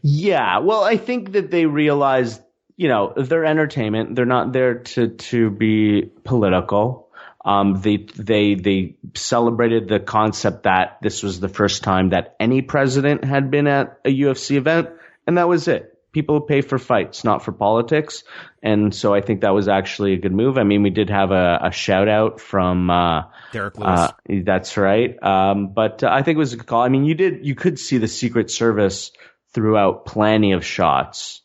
Speaker 2: Yeah. Well, I think that they realized, they're entertainment. They're not there to be political. They celebrated the concept that this was the first time that any president had been at a UFC event, and that was it. People pay for fights, not for politics. And so I think that was actually a good move. I mean, we did have a shout out from
Speaker 1: Derrick Lewis.
Speaker 2: That's right. But I think it was a good call. I mean, you could see the Secret Service threw out plenty of shots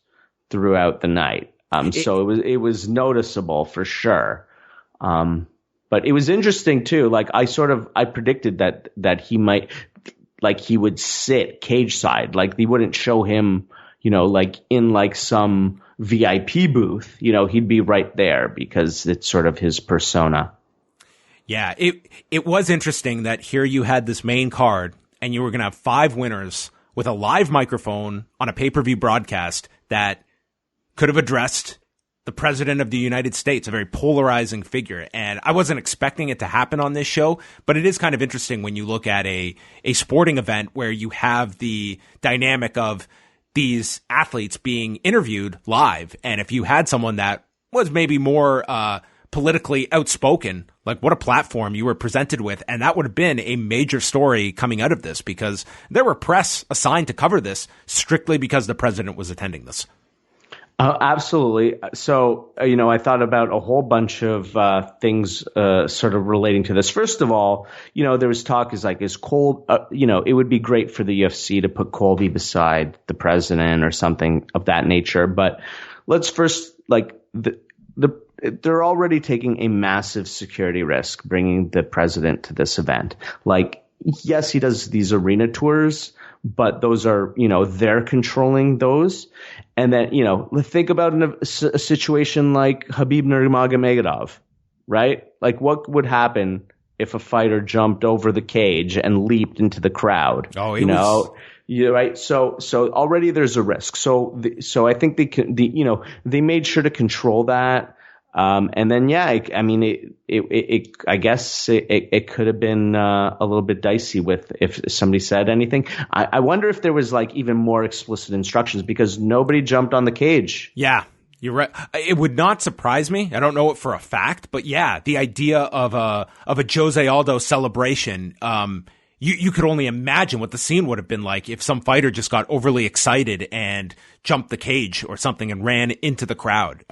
Speaker 2: throughout the night. So it was noticeable for sure. But it was interesting too. Like I predicted that he might, like he would sit cage side. Like they wouldn't show him, like in like some VIP booth, he'd be right there because it's sort of his persona.
Speaker 1: Yeah. It was interesting that here you had this main card and you were going to have 5 winners with a live microphone on a pay-per-view broadcast that could have addressed the president of the United States, a very polarizing figure. And I wasn't expecting it to happen on this show, but it is kind of interesting when you look at a sporting event where you have the dynamic of these athletes being interviewed live. And if you had someone that was maybe more politically outspoken, like what a platform you were presented with. And that would have been a major story coming out of this, because there were press assigned to cover this strictly because the president was attending this.
Speaker 2: Absolutely. So, I thought about a whole bunch of things sort of relating to this. First of all, there was talk is Cole, it would be great for the UFC to put Colby beside the president or something of that nature. But let's first, they're already taking a massive security risk bringing the president to this event. Yes, he does these arena tours, but those are, they're controlling those. And then, think about a situation like Khabib Nurmagomedov, right? What would happen if a fighter jumped over the cage and leaped into the crowd? Right. So already there's a risk. So I think they made sure to control that. And then, I guess it could have been a little bit dicey if somebody said anything. I wonder if there was even more explicit instructions, because nobody jumped on the cage.
Speaker 1: Yeah, you're right. It would not surprise me. I don't know it for a fact, but yeah, the idea of a Jose Aldo celebration, you could only imagine what the scene would have been like if some fighter just got overly excited and jumped the cage or something and ran into the crowd.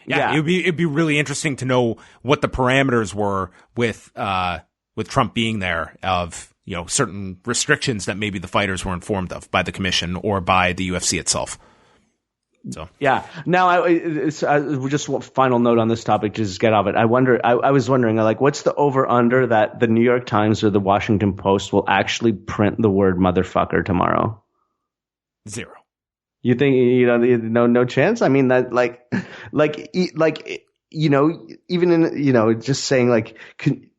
Speaker 1: Yeah, it'd be really interesting to know what the parameters were with Trump being there, of certain restrictions that maybe the fighters were informed of by the commission or by the UFC itself. So
Speaker 2: yeah. Now, just one final note on this topic, just get off it. I was wondering, what's the over under that the New York Times or the Washington Post will actually print the word motherfucker tomorrow?
Speaker 1: 0.
Speaker 2: You think no chance? I mean, that even in just saying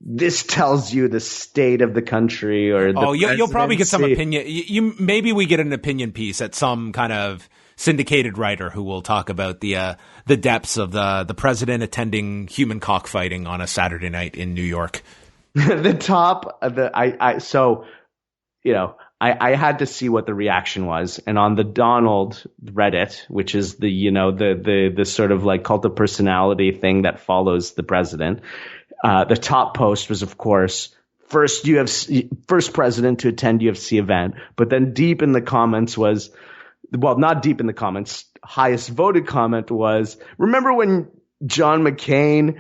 Speaker 2: this tells you the state of the country, or
Speaker 1: you'll probably get some opinion. Maybe we get an opinion piece at some kind of syndicated writer who will talk about the depths of the president attending human cockfighting on a Saturday night in New York. I had to see what the reaction was, and on the Donald Reddit, which is the sort of cult of personality thing that follows the president, the top post was, of course, first president to attend UFC event. But then deep in the comments was, well, not deep in the comments, highest voted comment was, remember when John McCain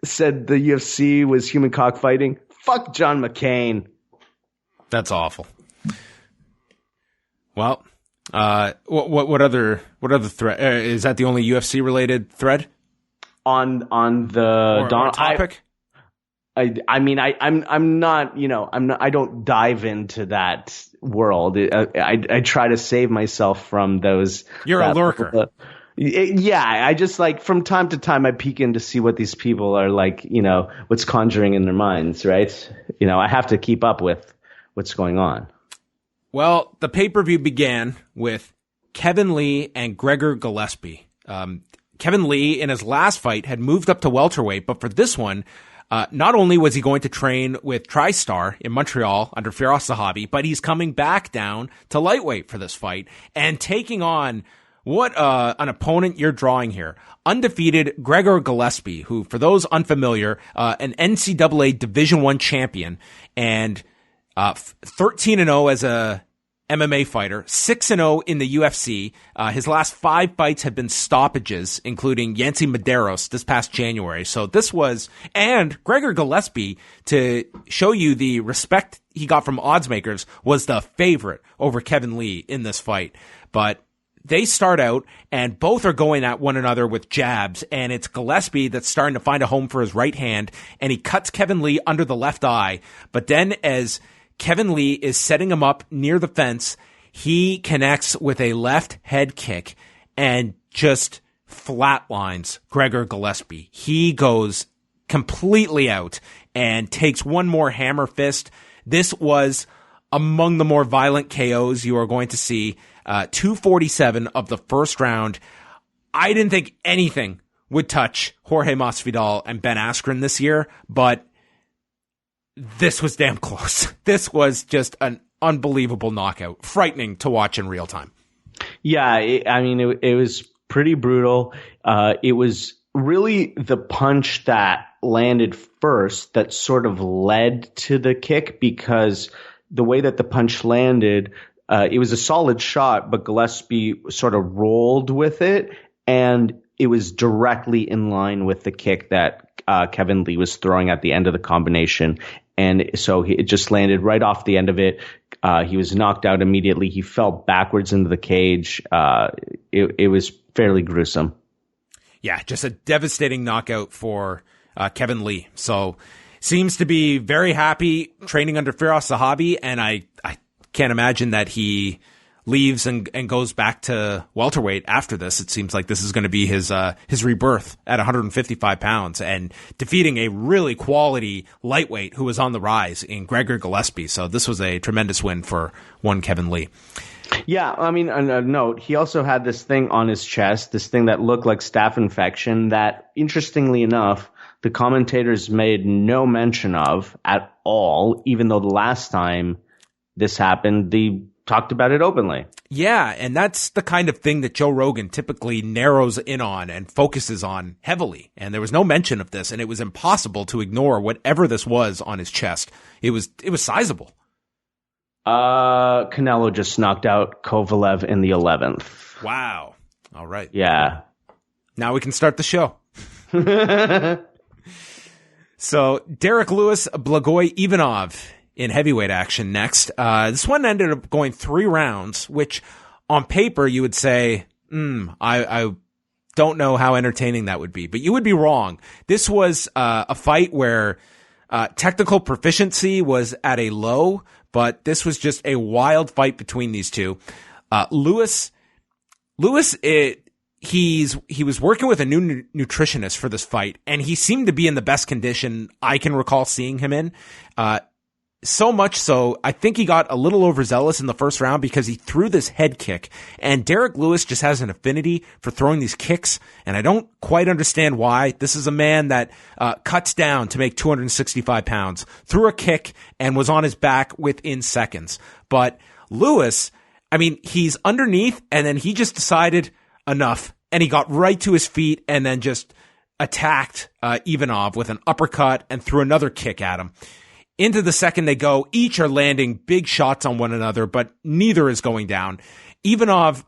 Speaker 1: said the UFC was human cockfighting? Fuck John McCain. That's awful. Well, what other thread? Is that the only UFC related thread
Speaker 2: on the
Speaker 1: topic?
Speaker 2: I'm not. I don't dive into that world. I try to save myself from those.
Speaker 1: You're a lurker.
Speaker 2: I just from time to time I peek in to see what these people are what's conjuring in their minds, right? I have to keep up with what's going on.
Speaker 1: Well, the pay-per-view began with Kevin Lee and Gregor Gillespie. Kevin Lee, in his last fight, had moved up to welterweight, but for this one, not only was he going to train with TriStar in Montreal under Firas Zahabi, but he's coming back down to lightweight for this fight and taking on what an opponent you're drawing here. Undefeated Gregor Gillespie, who, for those unfamiliar, an NCAA Division I champion, and 13-0 as a MMA fighter, 6-0 in the UFC. His last 5 fights have been stoppages, including Yancy Medeiros this past January. So this was, and Gregor Gillespie, to show you the respect he got from odds makers, was the favorite over Kevin Lee in this fight. But they start out and both are going at one another with jabs, and it's Gillespie that's starting to find a home for his right hand, and he cuts Kevin Lee under the left eye. But then as Kevin Lee is setting him up near the fence, he connects with a left head kick and just flatlines Gregor Gillespie. He goes completely out and takes one more hammer fist. This was among the more violent KOs you are going to see. 2:47 of the first round. I didn't think anything would touch Jorge Masvidal and Ben Askren this year, but this was damn close. This was just an unbelievable knockout. Frightening to watch in real time.
Speaker 2: Yeah, it was pretty brutal. It was really the punch that landed first that sort of led to the kick, because the way that the punch landed, it was a solid shot, but Gillespie sort of rolled with it, and it was directly in line with the kick that Kevin Lee was throwing at the end of the combination. And so it just landed right off the end of it. He was knocked out immediately. He fell backwards into the cage. It was fairly gruesome.
Speaker 1: Yeah, just a devastating knockout for Kevin Lee. So seems to be very happy training under Firas Zahabi, and I can't imagine that he leaves and goes back to welterweight after this. It seems like this is going to be his rebirth at 155 pounds and defeating a really quality lightweight who was on the rise in Gregor Gillespie. So this was a tremendous win for one Kevin Lee.
Speaker 2: Yeah, I mean, a note, he also had this thing on his chest, this thing that looked like staph infection that, interestingly enough, the commentators made no mention of at all, even though the last time this happened, they talked about it openly.
Speaker 1: Yeah, and that's the kind of thing that Joe Rogan typically narrows in on and focuses on heavily. And there was no mention of this, and it was impossible to ignore whatever this was on his chest. It was sizable.
Speaker 2: Canelo just knocked out Kovalev in the 11th.
Speaker 1: Wow. All right.
Speaker 2: Yeah.
Speaker 1: Now we can start the show. So Derrick Lewis, Blagoy, Ivanov in heavyweight action next. This one ended up going 3 rounds, which on paper you would say, I don't know how entertaining that would be, but you would be wrong. This was a fight where technical proficiency was at a low, but this was just a wild fight between these two. Lewis, he was working with a new nutritionist for this fight, and he seemed to be in the best condition I can recall seeing him in. So much so, I think he got a little overzealous in the first round because he threw this head kick, and Derrick Lewis just has an affinity for throwing these kicks, and I don't quite understand why. This is a man that cuts down to make 265 pounds, threw a kick, and was on his back within seconds. But Lewis, I mean, he's underneath, and then he just decided enough, and he got right to his feet and then just attacked Ivanov with an uppercut and threw another kick at him. Into the second they go, each are landing big shots on one another, but neither is going down. Ivanov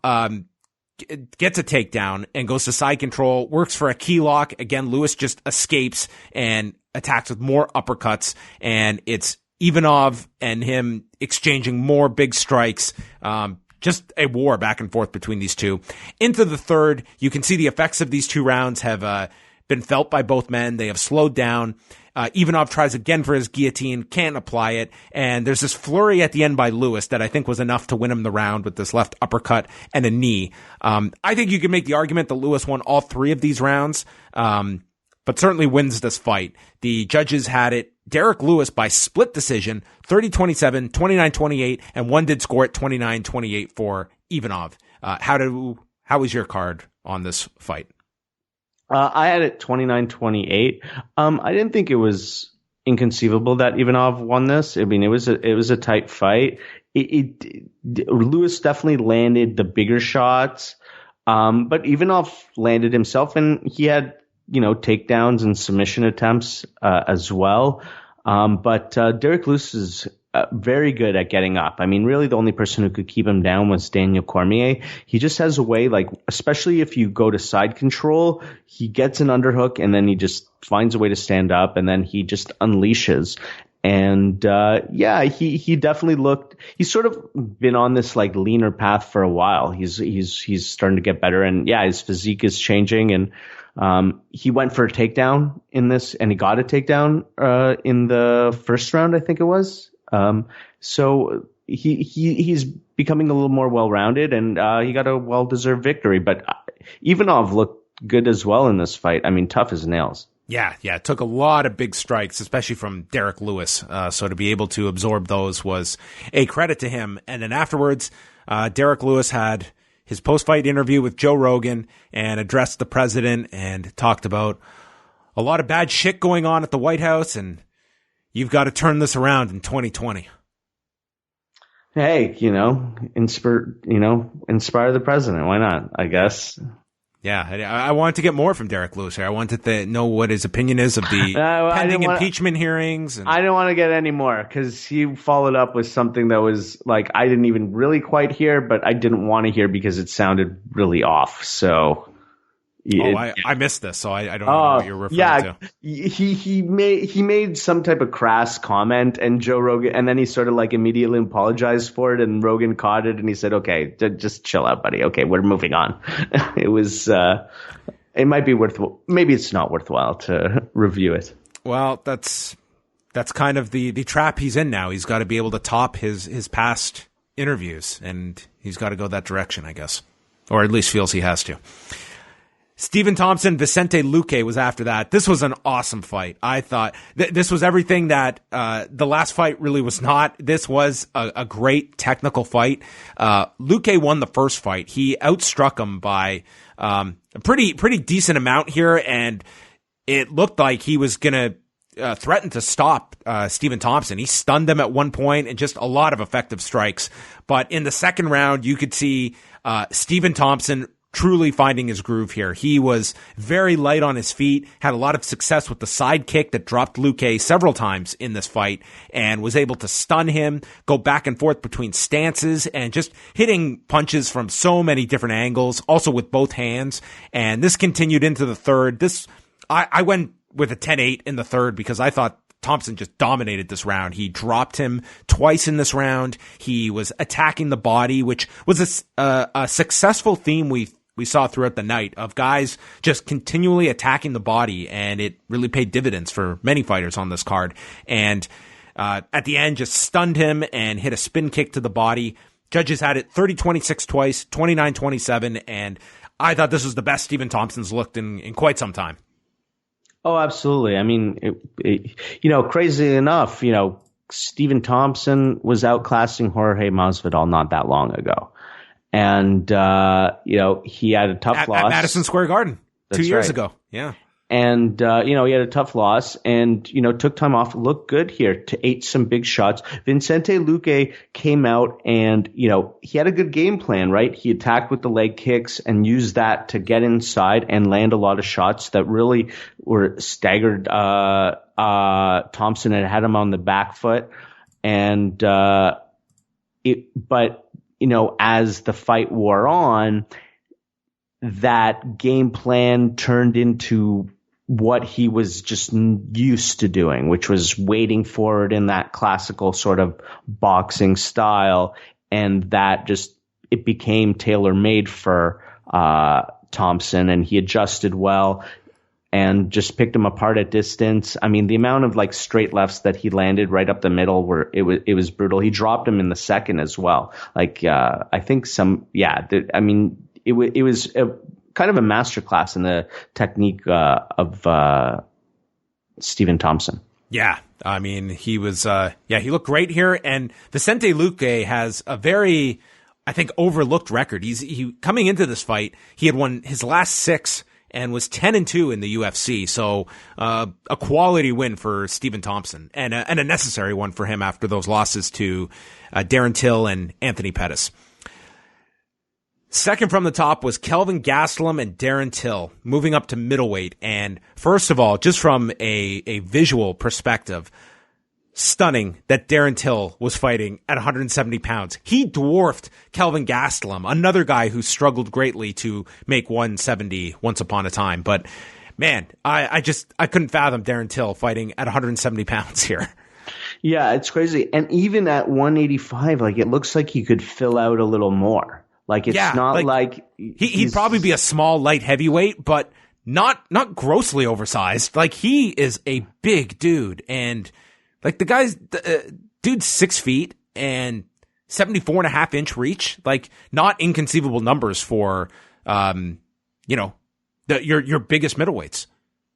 Speaker 1: gets a takedown and goes to side control, works for a key lock. Again, Lewis just escapes and attacks with more uppercuts, and it's Ivanov and him exchanging more big strikes. Just a war back and forth between these two. Into the third, you can see the effects of these 2 rounds have been felt by both men. They have slowed down. Ivanov tries again for his guillotine, can't apply it, and there's this flurry at the end by Lewis that I think was enough to win him the round with this left uppercut and a knee. I think you can make the argument that Lewis won all 3 of these rounds, but certainly wins this fight. The judges had it Derrick Lewis by split decision, 30-27, 29-28, and one did score it 29-28 for Ivanov. How was your card on this fight?
Speaker 2: I had it 29-28. I didn't think it was inconceivable that Ivanov won this. I mean, it was a tight fight. Lewis definitely landed the bigger shots, but Ivanov landed himself, and he had takedowns and submission attempts as well. But Derrick Lewis is very good at getting up. I mean, really the only person who could keep him down was Daniel Cormier. He just has a way, like, especially if you go to side control, he gets an underhook and then he just finds a way to stand up, and then he just unleashes. And he definitely looked. He's sort of been on this like leaner path for a while. He's starting to get better, and his physique is changing. And he went for a takedown in this, and he got a takedown in the first round, I think it was. So he's becoming a little more well-rounded, and he got a well-deserved victory. But Ivanov looked good as well in this fight. I mean, tough as nails.
Speaker 1: Yeah, it took a lot of big strikes, especially from Derrick Lewis. So to be able to absorb those was a credit to him. And then afterwards, Derrick Lewis had his post-fight interview with Joe Rogan and addressed the president and talked about a lot of bad shit going on at the White House, and you've got to turn this around in 2020.
Speaker 2: Hey, inspire the president. Why not? I guess.
Speaker 1: Yeah, I wanted to get more from Derrick Lewis here. I wanted to know what his opinion is of the pending impeachment hearings.
Speaker 2: I didn't want to get any more because he followed up with something that was like I didn't even really quite hear, but I didn't want to hear because it sounded really off. So.
Speaker 1: I missed this, so I don't know what you're referring to.
Speaker 2: He made some type of crass comment, and Joe Rogan, and then he sort of like immediately apologized for it, and Rogan caught it, and he said, "Okay, just chill out, buddy. Okay, we're moving on." It was, it might be maybe it's not worthwhile to review it.
Speaker 1: Well, that's kind of the trap he's in now. He's got to be able to top his past interviews, and he's got to go that direction, I guess, or at least feels he has to. Stephen Thompson, Vicente Luque was after that. This was an awesome fight. I thought this was everything that the last fight really was not. This was a great technical fight. Luque won the first fight. He outstruck him by a pretty decent amount here, and it looked like he was gonna threaten to stop Stephen Thompson. He stunned him at one point, and just a lot of effective strikes. But in the second round, you could see Stephen Thompson truly finding his groove here. He was very light on his feet, had a lot of success with the side kick that dropped Luque several times in this fight, and was able to stun him, go back and forth between stances, and just hitting punches from so many different angles, also with both hands. And this continued into the third. I went with a 10-8 in the third because I thought Thompson just dominated this round. He dropped him twice in this round. He was attacking the body, which was a successful theme we saw throughout the night of guys just continually attacking the body, and it really paid dividends for many fighters on this card. And at the end, just stunned him and hit a spin kick to the body. Judges had it 30-26 twice, 29-27, and I thought this was the best Stephen Thompson's looked in quite some time.
Speaker 2: Oh, absolutely. I mean, crazy enough, Stephen Thompson was outclassing Jorge Masvidal not that long ago. And, he had a tough loss.
Speaker 1: At Madison Square Garden 2 years ago. Yeah.
Speaker 2: And, he had a tough loss and, took time off, looked good here to ate some big shots. Vicente Luque came out and, he had a good game plan, right? He attacked with the leg kicks and used that to get inside and land a lot of shots that really were staggered. Thompson had him on the back foot and, as the fight wore on, that game plan turned into what he was just used to doing, which was waiting for it in that classical sort of boxing style. And that it became tailor-made for Thompson, and he adjusted well and just picked him apart at distance. I mean, the amount of straight lefts that he landed right up the middle it was brutal. He dropped him in the second as well. I think it was kind of a masterclass in the technique of Stephen Thompson.
Speaker 1: Yeah, I mean, he was he looked great here, and Vicente Luque has a very, I think, overlooked record. He coming into this fight, he had won his last 6 and was 10-2 in the UFC. So a quality win for Stephen Thompson, and a necessary one for him after those losses to Darren Till and Anthony Pettis. Second from the top was Kelvin Gastelum and Darren Till, moving up to middleweight. And first of all, just from a visual perspective, stunning that Darren Till was fighting at 170 pounds. He dwarfed Kelvin Gastelum, another guy who struggled greatly to make 170 once upon a time. But man, I couldn't fathom Darren Till fighting at 170 pounds here.
Speaker 2: Yeah, it's crazy. And even at 185, it looks like he could fill out a little more.
Speaker 1: He'd probably be a small light heavyweight, but not grossly oversized. He is a big dude, and dude's 6 feet and 74.5-inch reach. Not inconceivable numbers for your biggest middleweights.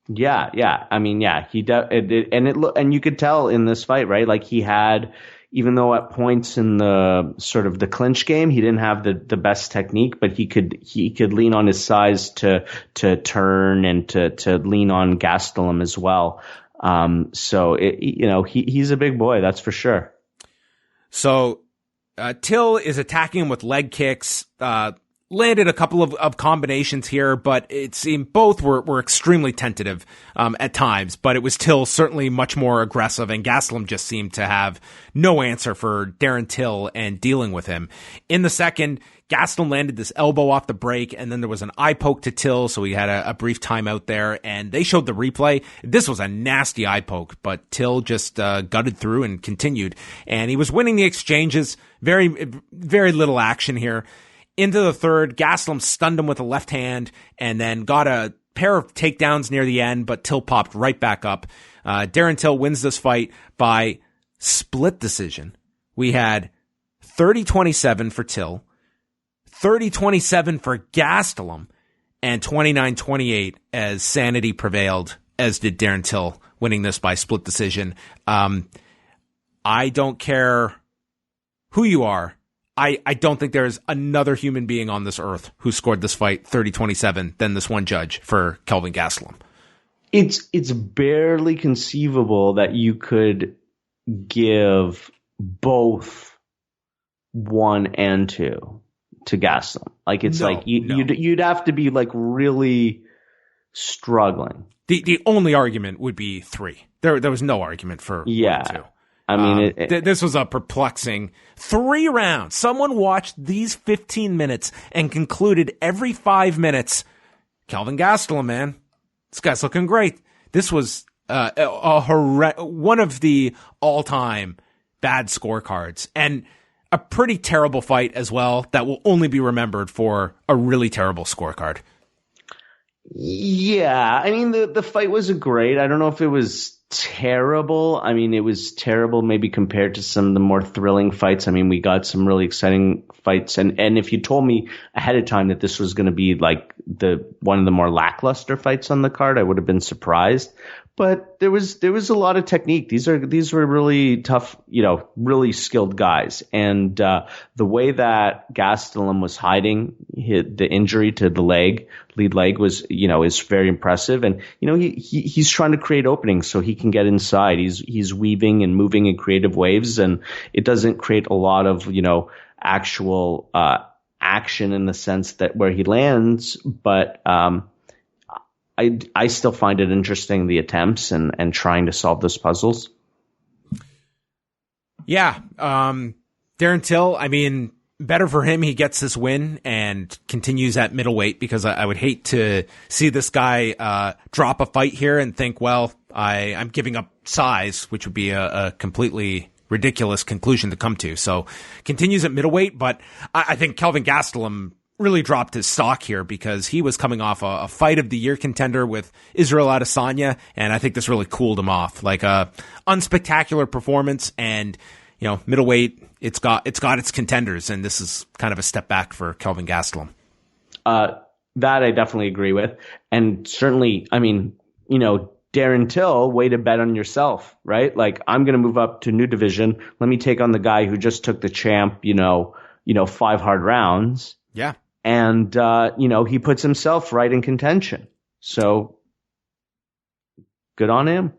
Speaker 1: Yeah. I mean, and you could tell in this fight, right? He had. Even though at points in the sort of the clinch game, he didn't have the best technique, but he could lean on his size to turn and to lean on Gastelum as well. He's a big boy, that's for sure. So, Till is attacking him with leg kicks. landed a couple of combinations here, but it seemed both were extremely tentative at times, but it was Till certainly much more aggressive, and Gastelum just seemed to have no answer for Darren Till and dealing with him. In the second, Gastelum landed this elbow off the break, and then there was an eye poke to Till, so he had a brief timeout there, and they showed the replay. This was a nasty eye poke, but Till just gutted through and continued, and he was winning the exchanges. Very, very little action here. Into the third, Gastelum stunned him with a left hand and then got a pair of takedowns near the end, but Till popped right back up. Darren Till wins this fight by split decision. We had 30-27 for Till, 30-27 for Gastelum, and 29-28 as sanity prevailed, as did Darren Till, winning this by split decision. I don't care who you are. I don't think there's another human being on this earth who scored this fight 30-27 than this one judge for Kelvin Gastelum.
Speaker 2: It's barely conceivable that you could give both 1 and 2 to Gastelum. Like it's you'd have to be like really struggling.
Speaker 1: The only argument would be 3. There was no argument for 1 and 2.
Speaker 2: I mean,
Speaker 1: this was a perplexing 3 rounds. Someone watched these 15 minutes and concluded every 5 minutes, Kelvin Gastelum, man, this guy's looking great. This was one of the all-time bad scorecards, and a pretty terrible fight as well that will only be remembered for a really terrible scorecard.
Speaker 2: Yeah, I mean, the fight wasn't great. I don't know if it was terrible. I mean, it was terrible maybe compared to some of the more thrilling fights. I mean, we got some really exciting fights. And if you told me ahead of time that this was going to be like one of the more lackluster fights on the card, I would have been surprised. But there was a lot of technique. These were really tough, really skilled guys. And the way that Gastelum was hiding the injury to the lead leg was, is very impressive. And he's trying to create openings so he can get inside. He's weaving and moving in creative waves, and it doesn't create a lot of actual action in the sense that where he lands, but I still find it interesting, the attempts and trying to solve those puzzles. Yeah.
Speaker 1: Darren Till, I mean, better for him. He gets this win and continues at middleweight, because I would hate to see this guy drop a fight here and think, well, I'm giving up size, which would be a completely ridiculous conclusion to come to. So continues at middleweight, but I think Kelvin Gastelum really dropped his stock here because he was coming off a fight of the year contender with Israel Adesanya, and I think this really cooled him off. Like a unspectacular performance, and middleweight, it's got its contenders, and this is kind of a step back for Kelvin Gastelum.
Speaker 2: That I definitely agree with, and certainly, I mean, Darren Till, way to bet on yourself, right? Like, I'm going to move up to new division. Let me take on the guy who just took the champ, 5 hard rounds.
Speaker 1: Yeah.
Speaker 2: And, he puts himself right in contention. So good on him.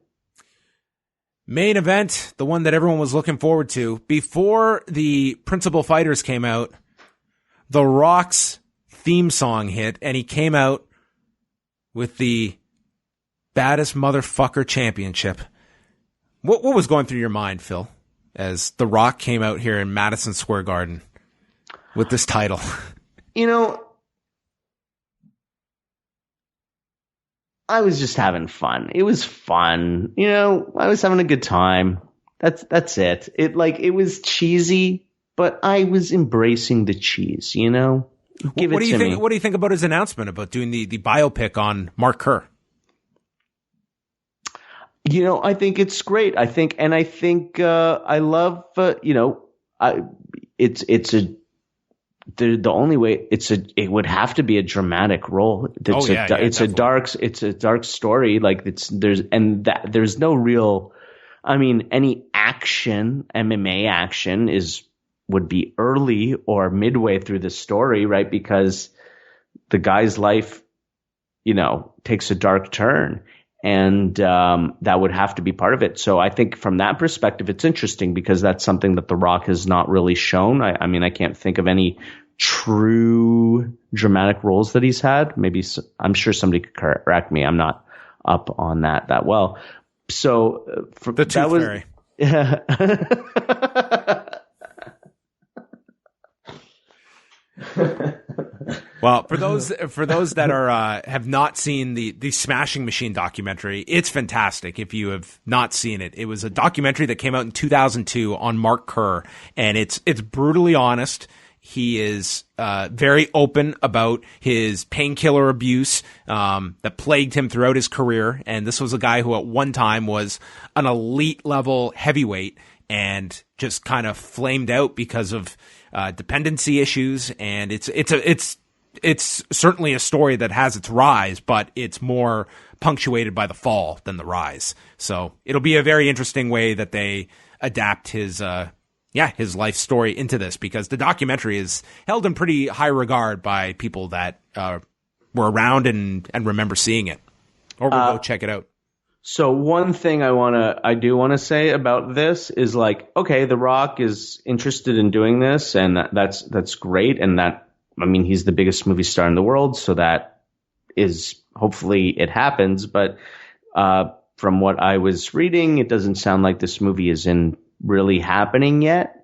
Speaker 1: Main event, the one that everyone was looking forward to. Before the principal fighters came out, The Rock's theme song hit, and he came out with the baddest motherfucker championship. What was going through your mind, Phil, as The Rock came out here in Madison Square Garden with this title?
Speaker 2: I was just having fun. It was fun. I was having a good time. That's it. It was cheesy, but I was embracing the cheese, What do you think? What do
Speaker 1: you think about his announcement about doing the biopic on Mark Kerr?
Speaker 2: I think it's great. I think I love, the only way it would have to be a dramatic role. It's a dark story. Like there's no real, any action, MMA action would be early or midway through the story, right? Because the guy's life, takes a dark turn. And that would have to be part of it. So I think from that perspective, it's interesting because that's something that The Rock has not really shown. I can't think of any true dramatic roles that he's had. Maybe I'm sure somebody could correct me. I'm not up on that well. So
Speaker 1: the Tooth Fairy.
Speaker 2: Yeah.
Speaker 1: Well, for those that are have not seen the Smashing Machine documentary, it's fantastic. If you have not seen it, it was a documentary that came out in 2002 on Mark Kerr, and it's brutally honest. He is very open about his painkiller abuse that plagued him throughout his career, and this was a guy who at one time was an elite level heavyweight and just kind of flamed out because of dependency issues. And it's certainly a story that has its rise, but it's more punctuated by the fall than the rise. So it'll be a very interesting way that they adapt his life story into this, because the documentary is held in pretty high regard by people that were around and remember seeing it, or will go check it out.
Speaker 2: So one thing I do want to say about this is, like, okay, The Rock is interested in doing this, and that's great. And he's the biggest movie star in the world. So that is, hopefully it happens. But, from what I was reading, it doesn't sound like this movie isn't really happening yet.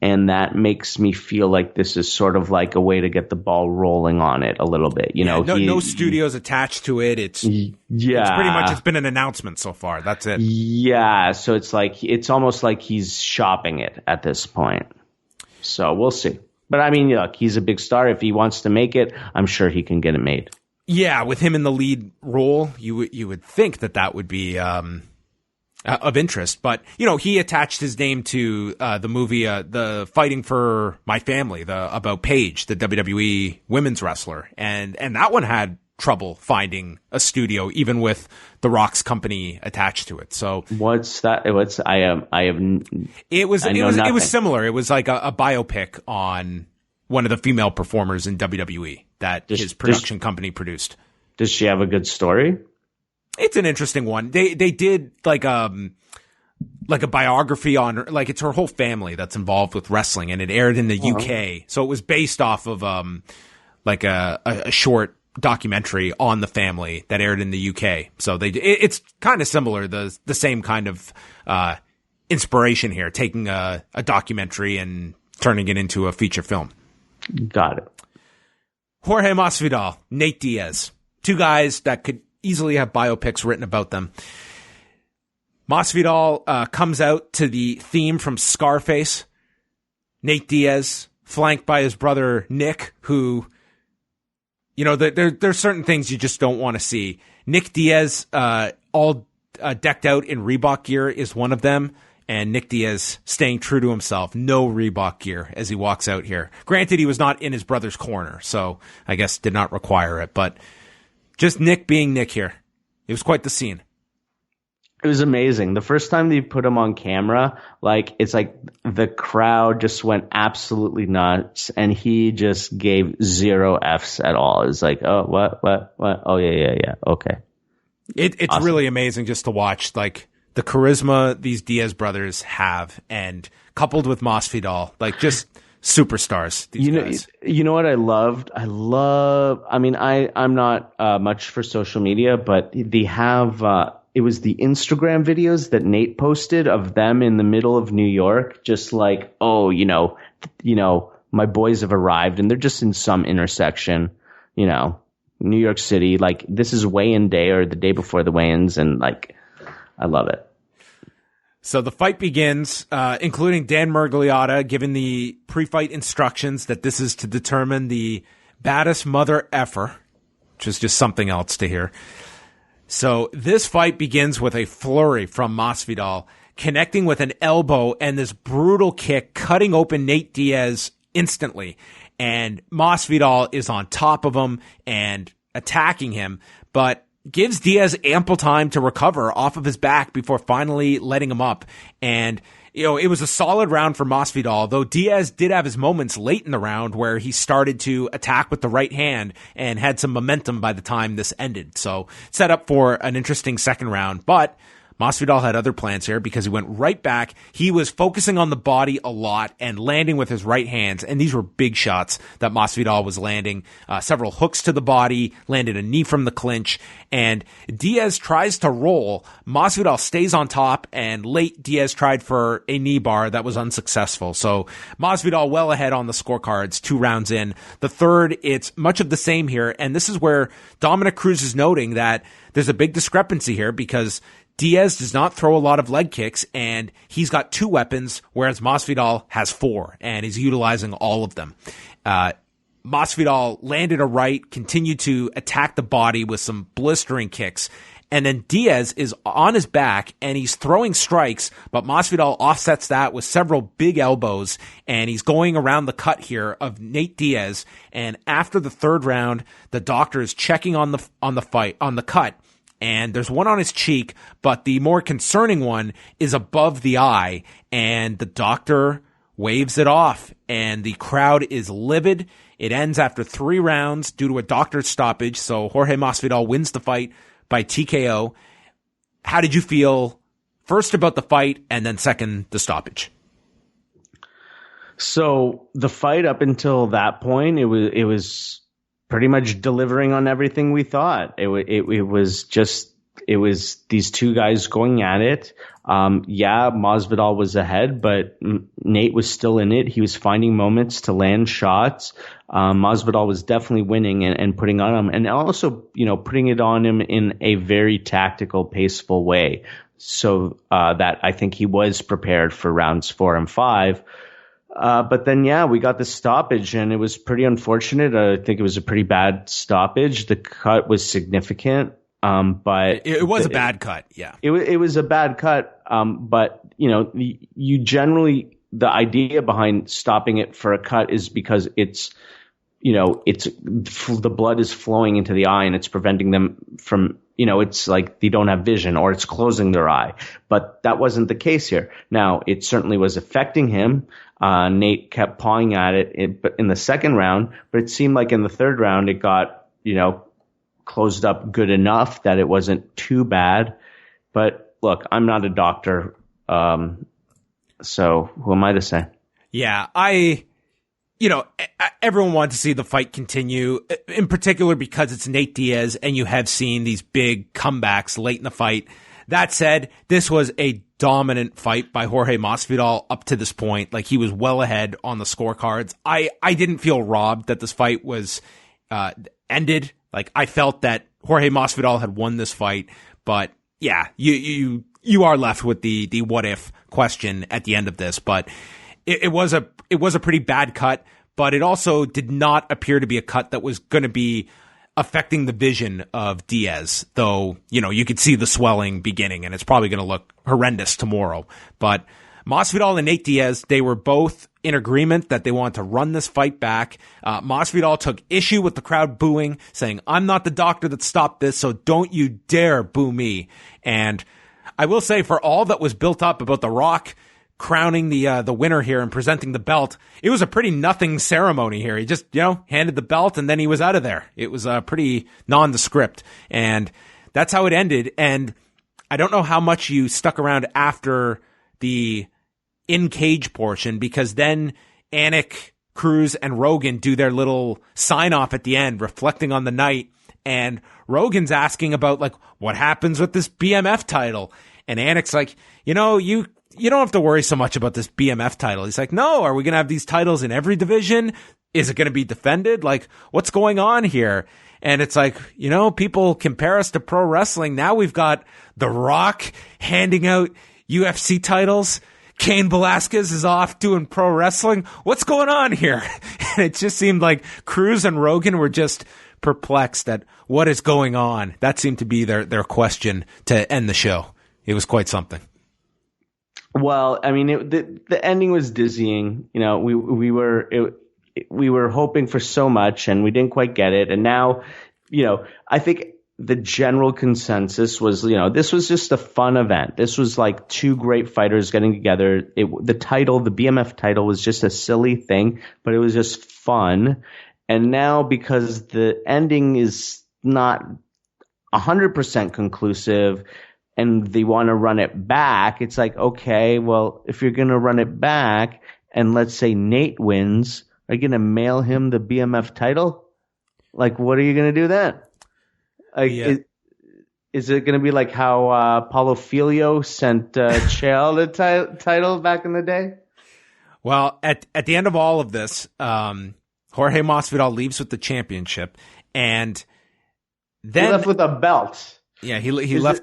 Speaker 2: And that makes me feel like this is sort of like a way to get the ball rolling on it a little bit.
Speaker 1: No studios attached to it. It's pretty much, it's been an announcement so far. That's it.
Speaker 2: Yeah. So it's almost like he's shopping it at this point. So we'll see. But look, he's a big star. If he wants to make it, I'm sure he can get it made.
Speaker 1: Yeah. With him in the lead role, you would think that would be, of interest, but he attached his name to the movie, the Fighting for My Family, about Paige, the WWE women's wrestler, and that one had trouble finding a studio, even with The Rock's company attached to it. So
Speaker 2: what's that? It was
Speaker 1: similar. It was like a biopic on one of the female performers in WWE that his production company produced.
Speaker 2: Does she have a good story?
Speaker 1: It's an interesting one. They did like a biography on her, like it's her whole family that's involved with wrestling, and it aired in the UK. So it was based off of like a short documentary on the family that aired in the UK. So it's kind of similar, the same kind of inspiration here, taking a documentary and turning it into a feature film.
Speaker 2: Got it.
Speaker 1: Jorge Masvidal, Nate Diaz, two guys that could easily have biopics written about them. Masvidal comes out to the theme from Scarface. Nate Diaz, flanked by his brother Nick, who, there's certain things you just don't want to see. Nick Diaz, all decked out in Reebok gear, is one of them. And Nick Diaz staying true to himself, no Reebok gear as he walks out here. Granted, he was not in his brother's corner, so I guess did not require it, but just Nick being Nick here. It was quite the scene.
Speaker 2: It was amazing. The first time they put him on camera, it's like the crowd just went absolutely nuts, and he just gave zero Fs at all. It was like, oh, what? Oh, yeah. Okay.
Speaker 1: It's awesome. Really amazing just to watch, like, the charisma these Diaz brothers have, and coupled with Masvidal, like, just superstars. These guys.
Speaker 2: You know what I loved? I'm not much for social media, but they have it was the Instagram videos that Nate posted of them in the middle of New York, just like, my boys have arrived, and they're just in some intersection, New York City. Like, this is weigh-in day or the day before the weigh-ins, and like, I love it.
Speaker 1: So the fight begins, including Dan Miragliotta giving the pre-fight instructions that this is to determine the baddest mother effer, which is just something else to hear. So this fight begins with a flurry from Masvidal, connecting with an elbow and this brutal kick, cutting open Nate Diaz instantly. And Masvidal is on top of him and attacking him, but gives Diaz ample time to recover off of his back before finally letting him up. And, it was a solid round for Masvidal, though Diaz did have his moments late in the round where he started to attack with the right hand and had some momentum by the time this ended. So set up for an interesting second round. But Masvidal had other plans here because he went right back. He was focusing on the body a lot and landing with his right hands. And these were big shots that Masvidal was landing. Several hooks to the body, landed a knee from the clinch. And Diaz tries to roll. Masvidal stays on top, and late Diaz tried for a knee bar that was unsuccessful. So Masvidal well ahead on the scorecards 2 rounds in. The third, it's much of the same here. And this is where Dominic Cruz is noting that there's a big discrepancy here because Diaz does not throw a lot of leg kicks, and he's got 2 weapons, whereas Masvidal has 4, and he's utilizing all of them. Masvidal landed a right, continued to attack the body with some blistering kicks, and then Diaz is on his back, and he's throwing strikes, but Masvidal offsets that with several big elbows, and he's going around the cut here of Nate Diaz, and after the 3rd round, the doctor is checking on the cut, and there's one on his cheek, but the more concerning one is above the eye, and the doctor waves it off, and the crowd is livid. It ends after 3 rounds due to a doctor's stoppage, so Jorge Masvidal wins the fight by TKO. How did you feel first about the fight, and then second, the stoppage?
Speaker 2: So the fight up until that point, it was pretty much delivering on everything we thought. It was these 2 guys going at it. Masvidal was ahead, but Nate was still in it. He was finding moments to land shots. Masvidal was definitely winning and putting on him, and also, putting it on him in a very tactical, paceful way. So, that I think he was prepared for rounds 4 and 5. But then, we got the stoppage, and it was pretty unfortunate. I think it was a pretty bad stoppage. The cut was significant, but
Speaker 1: it was a bad cut. Yeah,
Speaker 2: it was a bad cut. But you generally, the idea behind stopping it for a cut is because it's the blood is flowing into the eye, and it's preventing them from, it's like they don't have vision, or it's closing their eye. But that wasn't the case here. Now, it certainly was affecting him. Nate kept pawing at it in the 2nd round, but it seemed like in the 3rd round it got, closed up good enough that it wasn't too bad. But look, I'm not a doctor, so who am I to say?
Speaker 1: Yeah, everyone wanted to see the fight continue, in particular because it's Nate Diaz, and you have seen these big comebacks late in the fight. That said, this was a dominant fight by Jorge Masvidal up to this point. Like, he was well ahead on the scorecards. I didn't feel robbed that this fight was ended. Like, I felt that Jorge Masvidal had won this fight, but yeah, you are left with the what if question at the end of this. But it was a pretty bad cut, but it also did not appear to be a cut that was going to be affecting the vision of Diaz, though, you could see the swelling beginning, and it's probably going to look horrendous tomorrow. But Masvidal and Nate Diaz, they were both in agreement that they wanted to run this fight back. Masvidal took issue with the crowd booing, saying, "I'm not the doctor that stopped this, so don't you dare boo me." And I will say, for all that was built up about The Rock crowning the winner here and presenting the belt, it was a pretty nothing ceremony here. He just, handed the belt, and then he was out of there. It was pretty nondescript, and that's how it ended. And I don't know how much you stuck around after the in-cage portion, because then Anik, Cruz, and Rogan do their little sign-off at the end, reflecting on the night, and Rogan's asking about, like, what happens with this BMF title, and Anik's like, you don't have to worry so much about this BMF title. He's like, no, are we going to have these titles in every division? Is it going to be defended? Like, what's going on here? And it's like, people compare us to pro wrestling. Now we've got The Rock handing out UFC titles. Cain Velasquez is off doing pro wrestling. What's going on here? And it just seemed like Cruz and Rogan were just perplexed at what is going on. That seemed to be their question to end the show. It was quite something.
Speaker 2: Well, I mean, the ending was dizzying. We were hoping for so much, and we didn't quite get it. And now, I think the general consensus was, this was just a fun event. This was like 2 great fighters getting together. The BMF title was just a silly thing, but it was just fun. And now, because the ending is not 100% conclusive, and they want to run it back, it's like, okay, well, if you're going to run it back and let's say Nate wins, are you going to mail him the BMF title? Like, what are you going to do then? Like, is it going to be like how Paulo Filho sent Chael the title back in the day?
Speaker 1: Well, at the end of all of this, Jorge Masvidal leaves with the championship, and then
Speaker 2: he left with a belt.
Speaker 1: Yeah, he left.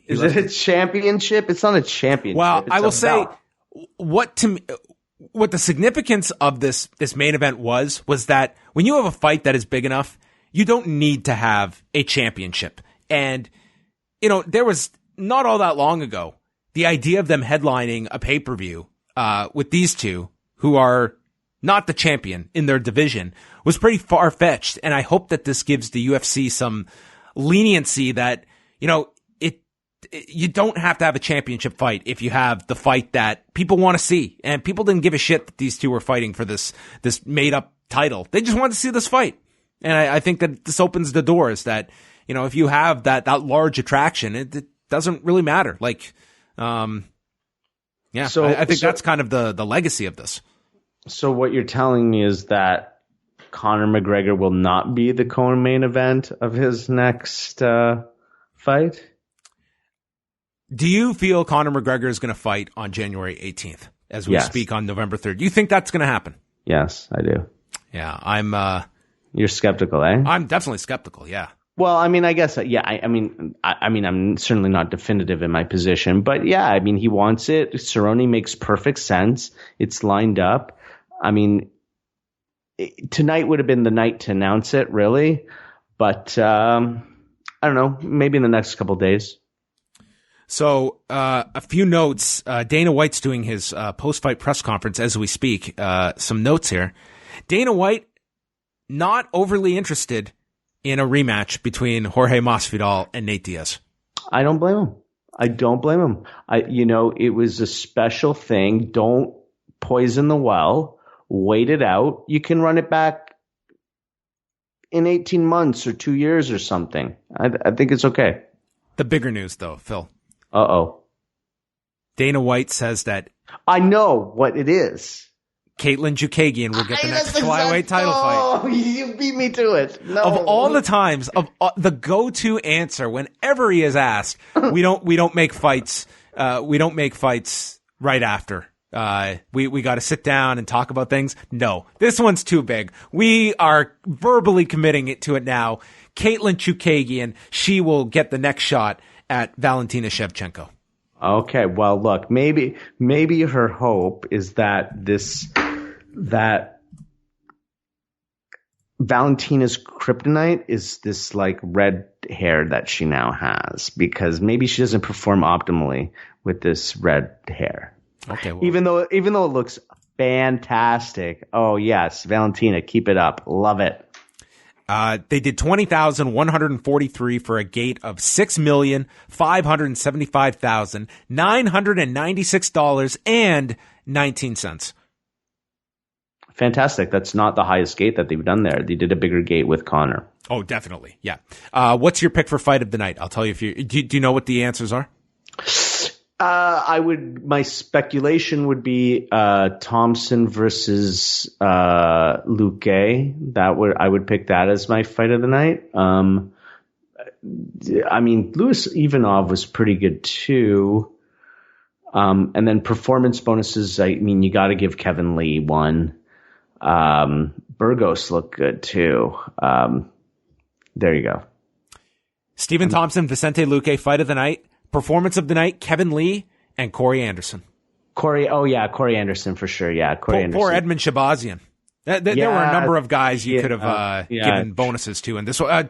Speaker 2: Is it a championship? It's not a championship.
Speaker 1: Well,
Speaker 2: it's
Speaker 1: I will say
Speaker 2: belt.
Speaker 1: what the significance of this main event was that when you have a fight that is big enough, you don't need to have a championship. And, there was not all that long ago, the idea of them headlining a pay-per-view with these two who are not the champion in their division was pretty far-fetched. And I hope that this gives the UFC some leniency that, you don't have to have a championship fight if you have the fight that people want to see. And people didn't give a shit that these two were fighting for this made-up title. They just wanted to see this fight. And I think that this opens the doors that, if you have that large attraction, it doesn't really matter. Like, yeah, so I think that's kind of the legacy of this.
Speaker 2: So what you're telling me is that Conor McGregor will not be the co-main event of his next fight?
Speaker 1: Do you feel Conor McGregor is going to fight on January 18th as we speak on November 3rd? Do you think that's going to happen?
Speaker 2: Yes, I do.
Speaker 1: Yeah, I'm...
Speaker 2: You're skeptical, eh?
Speaker 1: I'm definitely skeptical, yeah.
Speaker 2: Well, I mean, I guess, yeah, I mean, I'm certainly not definitive in my position, but yeah, I mean, he wants it. Cerrone makes perfect sense. It's lined up. I mean, tonight would have been the night to announce it, really. But, I don't know, maybe in the next couple of days.
Speaker 1: So, a few notes. Dana White's doing his post-fight press conference as we speak. Some notes here. Dana White, not overly interested in a rematch between Jorge Masvidal and Nate Diaz.
Speaker 2: I don't blame him. It was a special thing. Don't poison the well. Wait it out. You can run it back in 18 months or 2 years or something. I think it's okay.
Speaker 1: The bigger news, though, Phil.
Speaker 2: Uh-oh.
Speaker 1: Dana White says that...
Speaker 2: I know what it is.
Speaker 1: Caitlin Chukagian will get the next flyweight title fight.
Speaker 2: Oh, you beat me to it. No.
Speaker 1: Of all the times, the go-to answer whenever he is asked, we don't make fights. We don't make fights right after. We got to sit down and talk about things. No, this one's too big. We are verbally committing to it now. Caitlin Chukagian, she will get the next shot at Valentina Shevchenko.
Speaker 2: Okay, well, look, maybe her hope is that Valentina's kryptonite is this like red hair that she now has, because maybe she doesn't perform optimally with this red hair.
Speaker 1: Okay, well,
Speaker 2: even though it looks fantastic. Oh yes, Valentina, keep it up, love it.
Speaker 1: They did 20,143 for a gate of $6,575,996.19.
Speaker 2: Fantastic. That's not the highest gate that they've done there. They did a bigger gate with Conor.
Speaker 1: Oh, definitely. Yeah. What's your pick for fight of the night? I'll tell you do you know what the answers are?
Speaker 2: My speculation would be Thompson versus Luque. I would pick that as my fight of the night. I mean, Luis Ivanov was pretty good too. And then performance bonuses, I mean, you got to give Kevin Lee one. Burgos looked good too. There you go.
Speaker 1: Stephen Thompson, Vicente Luque, fight of the night. Performance of the night, Kevin Lee and Corey Anderson.
Speaker 2: Corey Anderson for sure. Yeah, Anderson.
Speaker 1: Poor Edmen Shahbazyan. There were a number of guys you could have given bonuses to, and this one,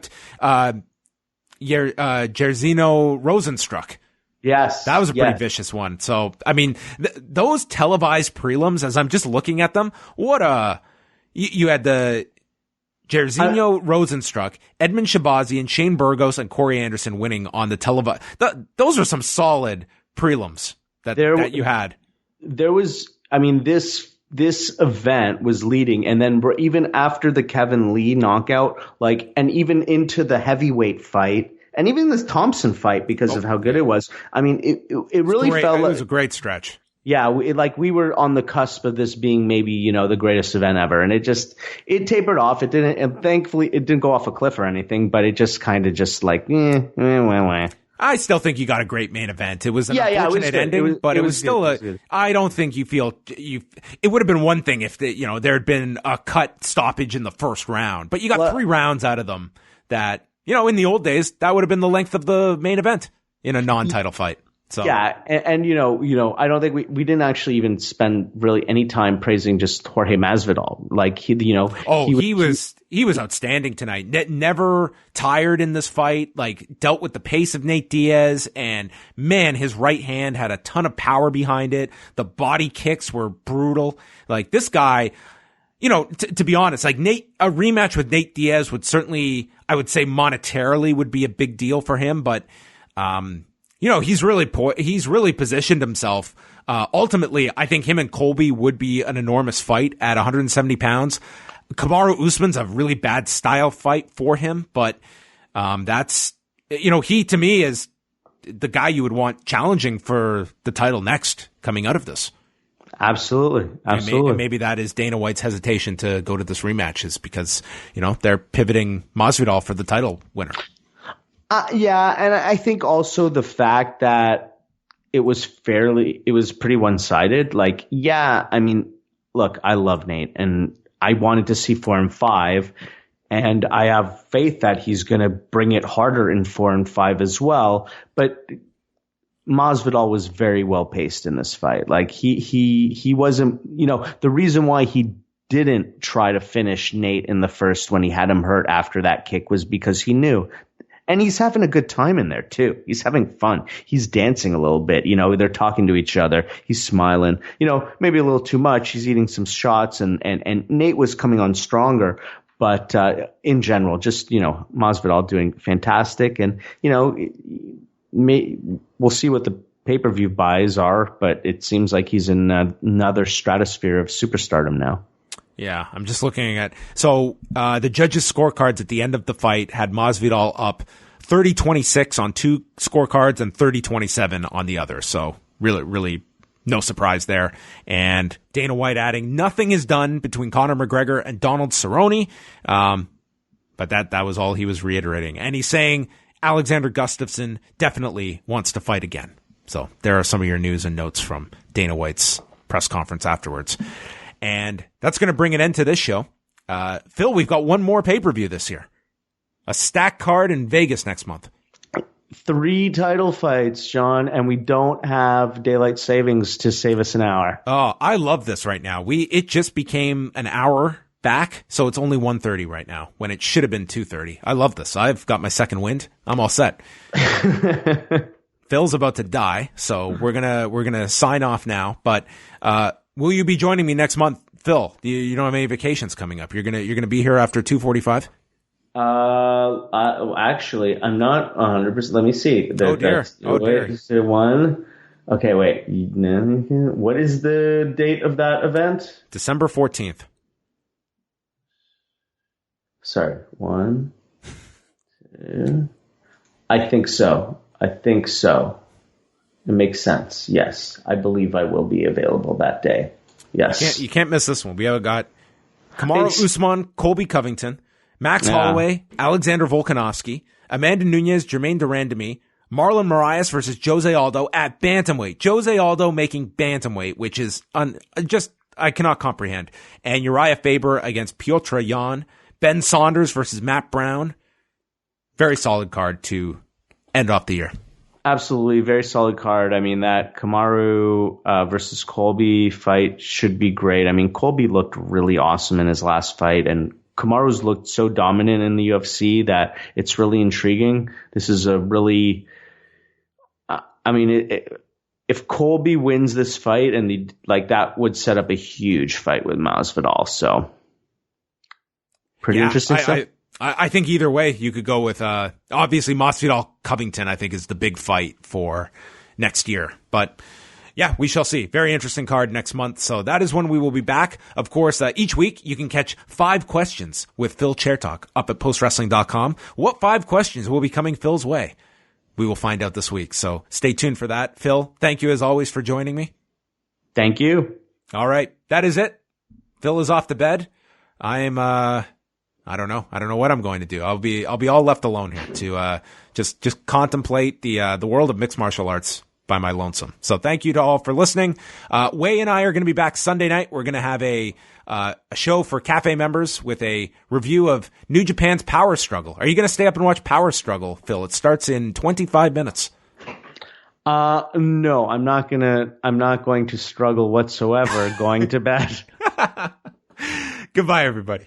Speaker 1: Jairzinho Rozenstruik.
Speaker 2: Yes,
Speaker 1: that was a pretty vicious one. So, I mean, those televised prelims, as I'm just looking at them, you had the Jairzinho Rozenstruik, Edmen Shahbazyan, Shane Burgos, and Corey Anderson winning on the televised. Those are some solid prelims that you had.
Speaker 2: There was, I mean, this event was leading, and then even after the Kevin Lee knockout, and even into the heavyweight fight, and even this Thompson fight because of how good it was. I mean, it really felt like
Speaker 1: it was a great stretch.
Speaker 2: Yeah, we were on the cusp of this being maybe, the greatest event ever. And it tapered off. It didn't, and thankfully it didn't go off a cliff or anything, but it just kind of just like,
Speaker 1: I still think you got a great main event. It was an
Speaker 2: it
Speaker 1: unfortunate ending, but it was still I don't think you feel it would have been one thing if there had been a cut stoppage in the first round, but you got 3 rounds out of them that, in the old days, that would have been the length of the main event in a non-title fight. So.
Speaker 2: Yeah, and I don't think we didn't actually even spend really any time praising just Jorge Masvidal. Like he was outstanding tonight. Never tired in this fight. Like dealt with the pace of Nate Diaz, and man, his right hand had a ton of power behind it. The body kicks were brutal. Like this guy, to be honest, like a rematch with Nate Diaz would certainly, I would say, monetarily would be a big deal for him, but he's really positioned himself. Ultimately, I think him and Colby would be an enormous fight at 170 pounds. Kamaru Usman's a really bad style fight for him, but that's, he to me is the guy you would want challenging for the title next coming out of this. Absolutely.
Speaker 1: And maybe that is Dana White's hesitation to go to this rematch is because, they're pivoting Masvidal for the title winner.
Speaker 2: Yeah, and I think also the fact that it was pretty one-sided. Like, yeah, I mean, look, I love Nate, and I wanted to see 4 and 5, and I have faith that he's going to bring it harder in 4 and 5 as well. But Masvidal was very well paced in this fight. Like he wasn't, the reason why he didn't try to finish Nate in the first when he had him hurt after that kick was because he knew. And he's having a good time in there, too. He's having fun. He's dancing a little bit. They're talking to each other. He's smiling. Maybe a little too much. He's eating some shots, and Nate was coming on stronger. But in general, just, Masvidal doing fantastic. And, we'll see what the pay-per-view buys are, but it seems like he's in another stratosphere of superstardom now.
Speaker 1: Yeah, I'm just looking at so the judges' scorecards at the end of the fight had Masvidal up 30-26 on 2 scorecards and 30-27 on the other. So really no surprise there. And Dana White adding nothing is done between Conor McGregor and Donald Cerrone. But that was all he was reiterating. And he's saying Alexander Gustafsson definitely wants to fight again. So there are some of your news and notes from Dana White's press conference afterwards. And that's going to bring an end to this show. Phil, we've got one more pay-per-view this year. A stacked card in Vegas next month.
Speaker 2: 3 title fights, John, and we don't have daylight savings to save us an hour.
Speaker 1: Oh, I love this right now. It just became an hour back, so it's only 1:30 right now when it should have been 2:30. I love this. I've got my second wind. I'm all set. Phil's about to die, so we're gonna sign off now. But will you be joining me next month, Phil? You don't have any vacations coming up. You're gonna be here after 2:45.
Speaker 2: Actually, I'm not 100%. Let me see.
Speaker 1: Dear.
Speaker 2: One. Okay, wait. What is the date of that event?
Speaker 1: December 14th.
Speaker 2: Sorry. 1, 2. I think so. It makes sense. Yes. I believe I will be available that day. Yes.
Speaker 1: You can't miss this one. We have got Kamaru Usman, Colby Covington, Max Holloway, Alexander Volkanovski, Amanda Nunes, Jermaine Durandamy, Marlon Moraes versus Jose Aldo at bantamweight. Jose Aldo making bantamweight, which is I cannot comprehend. And Uriah Faber against Piotr Jan, Ben Saunders versus Matt Brown. Very solid card to end off the year.
Speaker 2: Absolutely. Very solid card. I mean, that Kamaru versus Colby fight should be great. I mean, Colby looked really awesome in his last fight, and Kamaru's looked so dominant in the UFC that it's really intriguing. This is a really, if Colby wins this fight, and that would set up a huge fight with Masvidal. So, pretty interesting stuff.
Speaker 1: I think either way, you could go with, obviously Masvidal Covington, I think is the big fight for next year. But yeah, we shall see. Very interesting card next month. So that is when we will be back. Of course, each week you can catch 5 questions with Phil Chertok up at postwrestling.com. What 5 questions will be coming Phil's way? We will find out this week. So stay tuned for that. Phil, thank you as always for joining me.
Speaker 2: Thank you.
Speaker 1: All right. That is it. Phil is off to bed. I am, I don't know what I'm going to do. I'll be all left alone here to, just contemplate the world of mixed martial arts by my lonesome. So thank you to all for listening. Wei and I are going to be back Sunday night. We're going to have a show for Cafe members with a review of New Japan's Power Struggle. Are you going to stay up and watch Power Struggle, Phil? It starts in 25 minutes.
Speaker 2: No, I'm not going to struggle whatsoever going to bed.
Speaker 1: Goodbye, everybody.